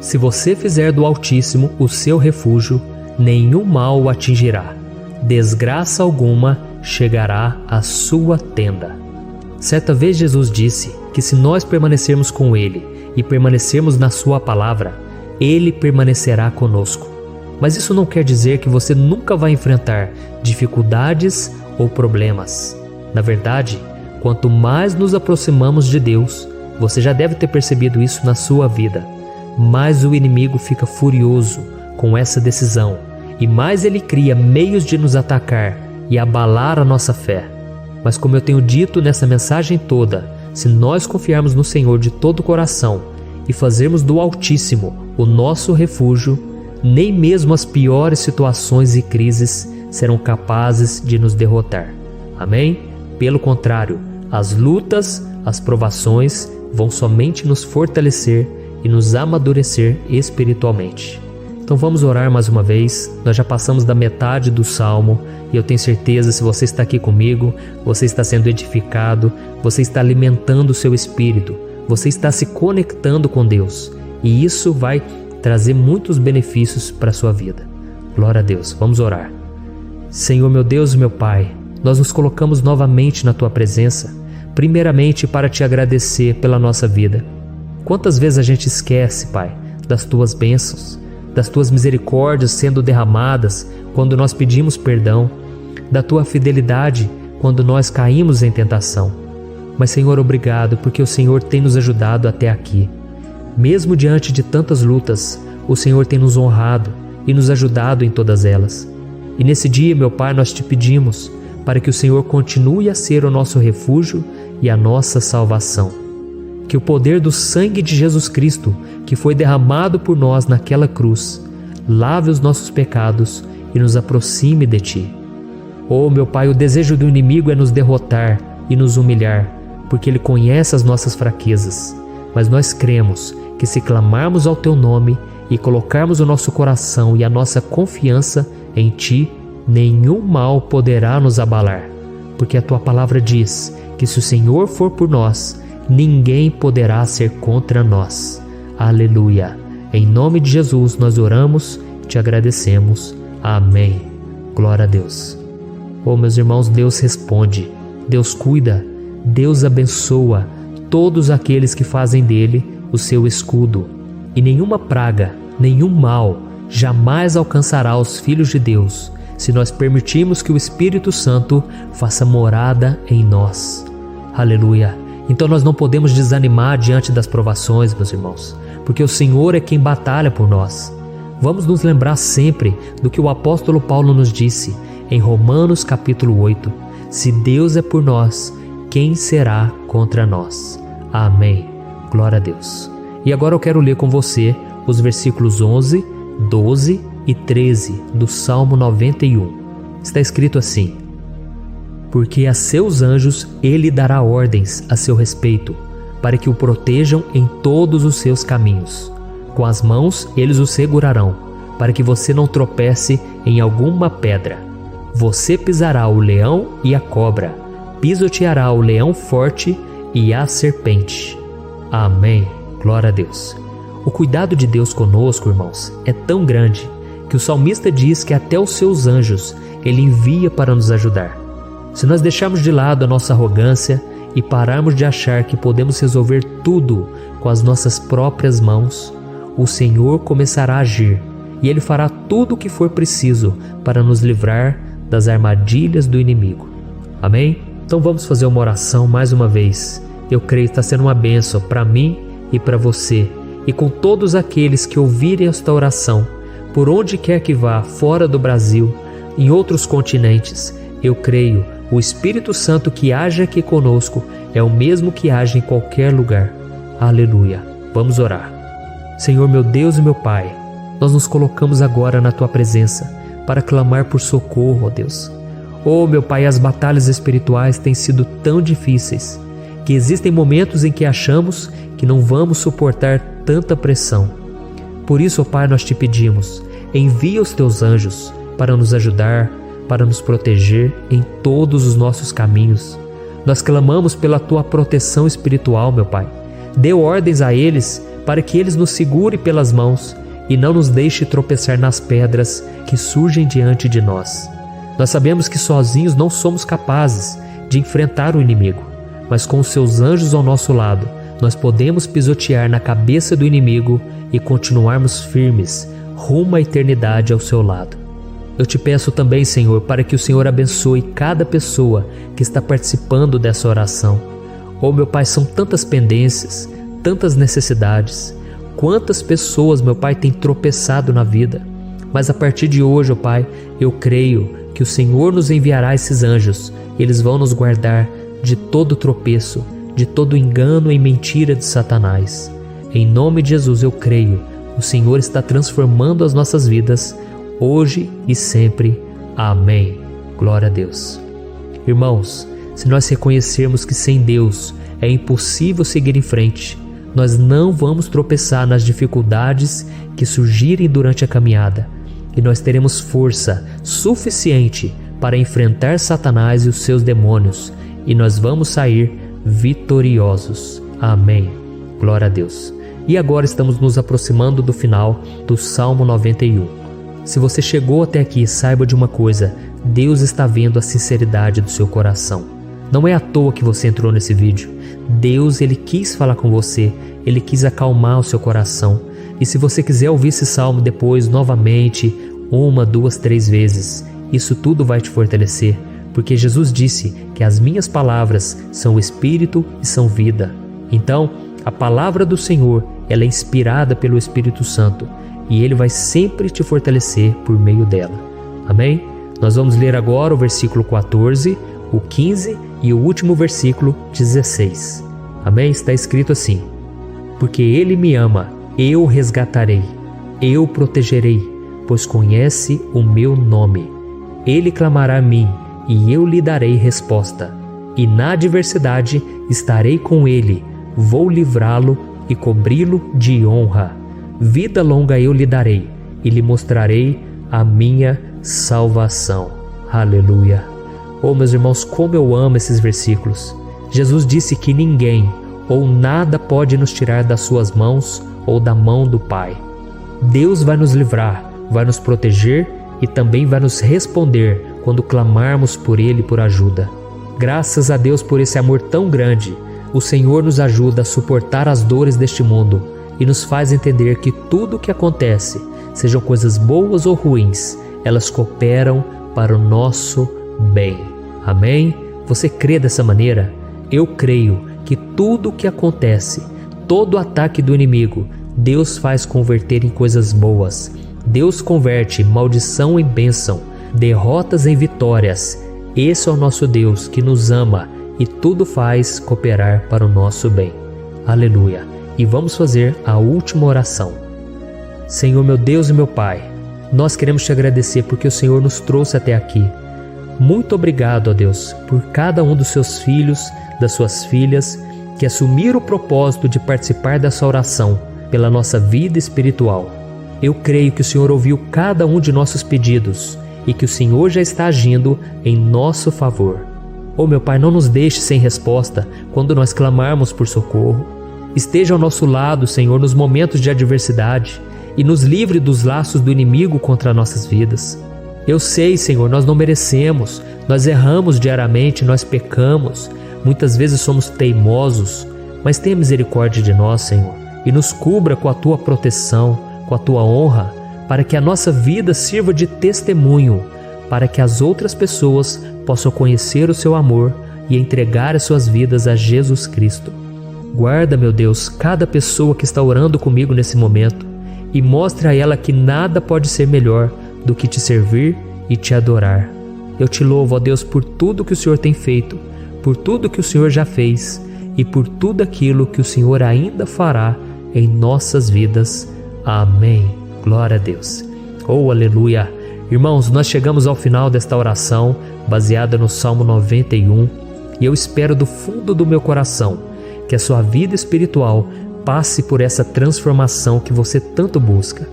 Se você fizer do Altíssimo o seu refúgio, nenhum mal o atingirá, desgraça alguma chegará à sua tenda. Certa vez Jesus disse que se nós permanecermos com Ele e permanecermos na Sua palavra, Ele permanecerá conosco. Mas isso não quer dizer que você nunca vai enfrentar dificuldades ou problemas. Na verdade, quanto mais nos aproximamos de Deus, você já deve ter percebido isso na sua vida, mais o inimigo fica furioso com essa decisão e mais ele cria meios de nos atacar e abalar a nossa fé. Mas como eu tenho dito nessa mensagem toda, se nós confiarmos no Senhor de todo o coração e fazermos do Altíssimo o nosso refúgio, nem mesmo as piores situações e crises serão capazes de nos derrotar. Amém? Pelo contrário, as lutas, as provações vão somente nos fortalecer e nos amadurecer espiritualmente. Então vamos orar mais uma vez. Nós já passamos da metade do Salmo e eu tenho certeza, se você está aqui comigo, você está sendo edificado, você está alimentando o seu espírito, você está se conectando com Deus e isso vai trazer muitos benefícios para a sua vida. Glória a Deus. Vamos orar. Senhor, meu Deus e meu Pai, nós nos colocamos novamente na Tua presença, primeiramente para Te agradecer pela nossa vida. Quantas vezes a gente esquece, Pai, das Tuas bênçãos, das Tuas misericórdias sendo derramadas quando nós pedimos perdão, da Tua fidelidade quando nós caímos em tentação. Mas, Senhor, obrigado, porque o Senhor tem nos ajudado até aqui. Mesmo diante de tantas lutas, o Senhor tem nos honrado e nos ajudado em todas elas. E nesse dia, meu Pai, nós Te pedimos para que o Senhor continue a ser o nosso refúgio e a nossa salvação. Que o poder do sangue de Jesus Cristo, que foi derramado por nós naquela cruz, lave os nossos pecados e nos aproxime de Ti. Oh, meu Pai, o desejo do inimigo é nos derrotar e nos humilhar, porque ele conhece as nossas fraquezas. Mas nós cremos que se clamarmos ao Teu nome e colocarmos o nosso coração e a nossa confiança em Ti, nenhum mal poderá nos abalar, porque a Tua palavra diz que se o Senhor for por nós, ninguém poderá ser contra nós. Aleluia! Em nome de Jesus nós oramos, Te agradecemos. Amém. Glória a Deus. Oh, meus irmãos, Deus responde, Deus cuida, Deus abençoa todos aqueles que fazem dele o seu escudo. E nenhuma praga, nenhum mal jamais alcançará os filhos de Deus, se nós permitirmos que o Espírito Santo faça morada em nós. Aleluia! Então nós não podemos desanimar diante das provações, meus irmãos, porque o Senhor é quem batalha por nós. Vamos nos lembrar sempre do que o apóstolo Paulo nos disse em Romanos capítulo 8. Se Deus é por nós, quem será contra nós? Amém. Glória a Deus. E agora eu quero ler com você os versículos 11, 12 e 13 do Salmo 91. Está escrito assim: porque a seus anjos ele dará ordens a seu respeito, para que o protejam em todos os seus caminhos. Com as mãos eles o segurarão, para que você não tropece em alguma pedra. Você pisará o leão e a cobra, pisoteará o leão forte e a serpente. Amém. Glória a Deus. O cuidado de Deus conosco, irmãos, é tão grande que o salmista diz que até os seus anjos ele envia para nos ajudar. Se nós deixarmos de lado a nossa arrogância e pararmos de achar que podemos resolver tudo com as nossas próprias mãos, o Senhor começará a agir e Ele fará tudo o que for preciso para nos livrar das armadilhas do inimigo. Amém? Então vamos fazer uma oração mais uma vez. Eu creio que está sendo uma bênção para mim e para você, e com todos aqueles que ouvirem esta oração, por onde quer que vá, fora do Brasil, em outros continentes. Eu creio, o Espírito Santo que age aqui conosco é o mesmo que age em qualquer lugar. Aleluia. Vamos orar. Senhor, meu Deus e meu Pai, nós nos colocamos agora na Tua presença para clamar por socorro, ó Deus. Oh, meu Pai, as batalhas espirituais têm sido tão difíceis que existem momentos em que achamos que não vamos suportar tanta pressão. Por isso, ó Pai, nós Te pedimos, envia os Teus anjos para nos ajudar, para nos proteger em todos os nossos caminhos. Nós clamamos pela Tua proteção espiritual, meu Pai. Dê ordens a eles para que eles nos segurem pelas mãos e não nos deixe tropeçar nas pedras que surgem diante de nós. Nós sabemos que sozinhos não somos capazes de enfrentar o inimigo, mas com os Seus anjos ao nosso lado, nós podemos pisotear na cabeça do inimigo e continuarmos firmes, rumo à eternidade ao seu lado. Eu te peço também, Senhor, para que o Senhor abençoe cada pessoa que está participando dessa oração. Oh, meu Pai, são tantas pendências, tantas necessidades. Quantas pessoas, meu Pai, têm tropeçado na vida. Mas a partir de hoje, ó Pai, eu creio que o Senhor nos enviará esses anjos. Eles vão nos guardar de todo tropeço, de todo engano e mentira de Satanás. Em nome de Jesus eu creio. O Senhor está transformando as nossas vidas, hoje e sempre. Amém. Glória a Deus. Irmãos, se nós reconhecermos que sem Deus é impossível seguir em frente, nós não vamos tropeçar nas dificuldades que surgirem durante a caminhada, e nós teremos força suficiente para enfrentar Satanás e os seus demônios, e nós vamos sair vitoriosos. Amém. Glória a Deus. E agora estamos nos aproximando do final do Salmo 91. Se você chegou até aqui, saiba de uma coisa: Deus está vendo a sinceridade do seu coração. Não é à toa que você entrou nesse vídeo. Deus, Ele quis falar com você, Ele quis acalmar o seu coração. E se você quiser ouvir esse salmo depois, novamente, 1, 2, 3 vezes, isso tudo vai te fortalecer, porque Jesus disse que as minhas palavras são espírito e são vida. Então, a palavra do Senhor, ela é inspirada pelo Espírito Santo, e Ele vai sempre te fortalecer por meio dela. Amém? Nós vamos ler agora o versículo 14, o 15 e o último versículo 16. Amém? Está escrito assim: porque Ele me ama, eu o resgatarei, eu o protegerei, pois conhece o meu nome. Ele clamará a mim, e eu lhe darei resposta. E na adversidade estarei com ele, vou livrá-lo e cobri-lo de honra. Vida longa eu lhe darei, e lhe mostrarei a minha salvação. Aleluia. Oh, meus irmãos, como eu amo esses versículos. Jesus disse que ninguém ou nada pode nos tirar das suas mãos ou da mão do Pai. Deus vai nos livrar, vai nos proteger e também vai nos responder quando clamarmos por Ele por ajuda. Graças a Deus por esse amor tão grande. O Senhor nos ajuda a suportar as dores deste mundo e nos faz entender que tudo o que acontece, sejam coisas boas ou ruins, elas cooperam para o nosso bem. Amém? Você crê dessa maneira? Eu creio que tudo o que acontece, todo ataque do inimigo, Deus faz converter em coisas boas. Deus converte maldição em bênção, derrotas em vitórias. Esse é o nosso Deus que nos ama e tudo faz cooperar para o nosso bem. Aleluia. E vamos fazer a última oração. Senhor, meu Deus e meu Pai, nós queremos te agradecer porque o Senhor nos trouxe até aqui. Muito obrigado, ó Deus, por cada um dos seus filhos, das suas filhas, que assumiram o propósito de participar dessa oração pela nossa vida espiritual. Eu creio que o Senhor ouviu cada um de nossos pedidos e que o Senhor já está agindo em nosso favor. Oh, meu Pai, não nos deixe sem resposta quando nós clamarmos por socorro. Esteja ao nosso lado, Senhor, nos momentos de adversidade e nos livre dos laços do inimigo contra nossas vidas. Eu sei, Senhor, nós não merecemos, nós erramos diariamente, nós pecamos, muitas vezes somos teimosos, mas tenha misericórdia de nós, Senhor, e nos cubra com a Tua proteção, com a Tua honra, para que a nossa vida sirva de testemunho, para que as outras pessoas possam conhecer o Seu amor e entregar as suas vidas a Jesus Cristo. Guarda, meu Deus, cada pessoa que está orando comigo nesse momento e mostre a ela que nada pode ser melhor do que te servir e te adorar. Eu te louvo, ó Deus, por tudo que o Senhor tem feito, por tudo que o Senhor já fez e por tudo aquilo que o Senhor ainda fará em nossas vidas. Amém. Glória a Deus. Oh, aleluia. Irmãos, nós chegamos ao final desta oração baseada no Salmo 91 e eu espero do fundo do meu coração que a sua vida espiritual passe por essa transformação que você tanto busca.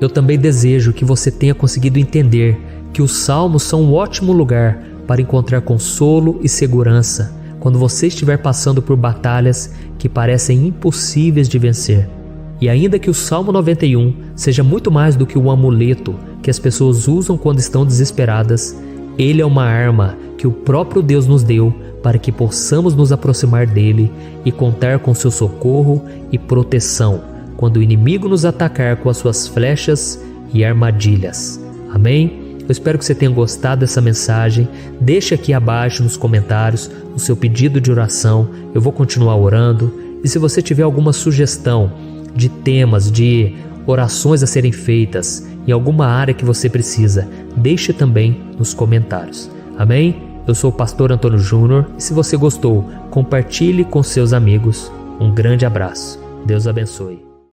Eu também desejo que você tenha conseguido entender que os salmos são um ótimo lugar para encontrar consolo e segurança quando você estiver passando por batalhas que parecem impossíveis de vencer. E ainda que o Salmo 91 seja muito mais do que um amuleto que as pessoas usam quando estão desesperadas, ele é uma arma que o próprio Deus nos deu para que possamos nos aproximar dele e contar com seu socorro e proteção quando o inimigo nos atacar com as suas flechas e armadilhas. Amém? Eu espero que você tenha gostado dessa mensagem. Deixe aqui abaixo nos comentários o seu pedido de oração. Eu vou continuar orando. E se você tiver alguma sugestão de temas, de orações a serem feitas em alguma área que você precisa, deixe também nos comentários. Amém? Eu sou o pastor Antônio Júnior e se você gostou, compartilhe com seus amigos. Um grande abraço. Deus abençoe.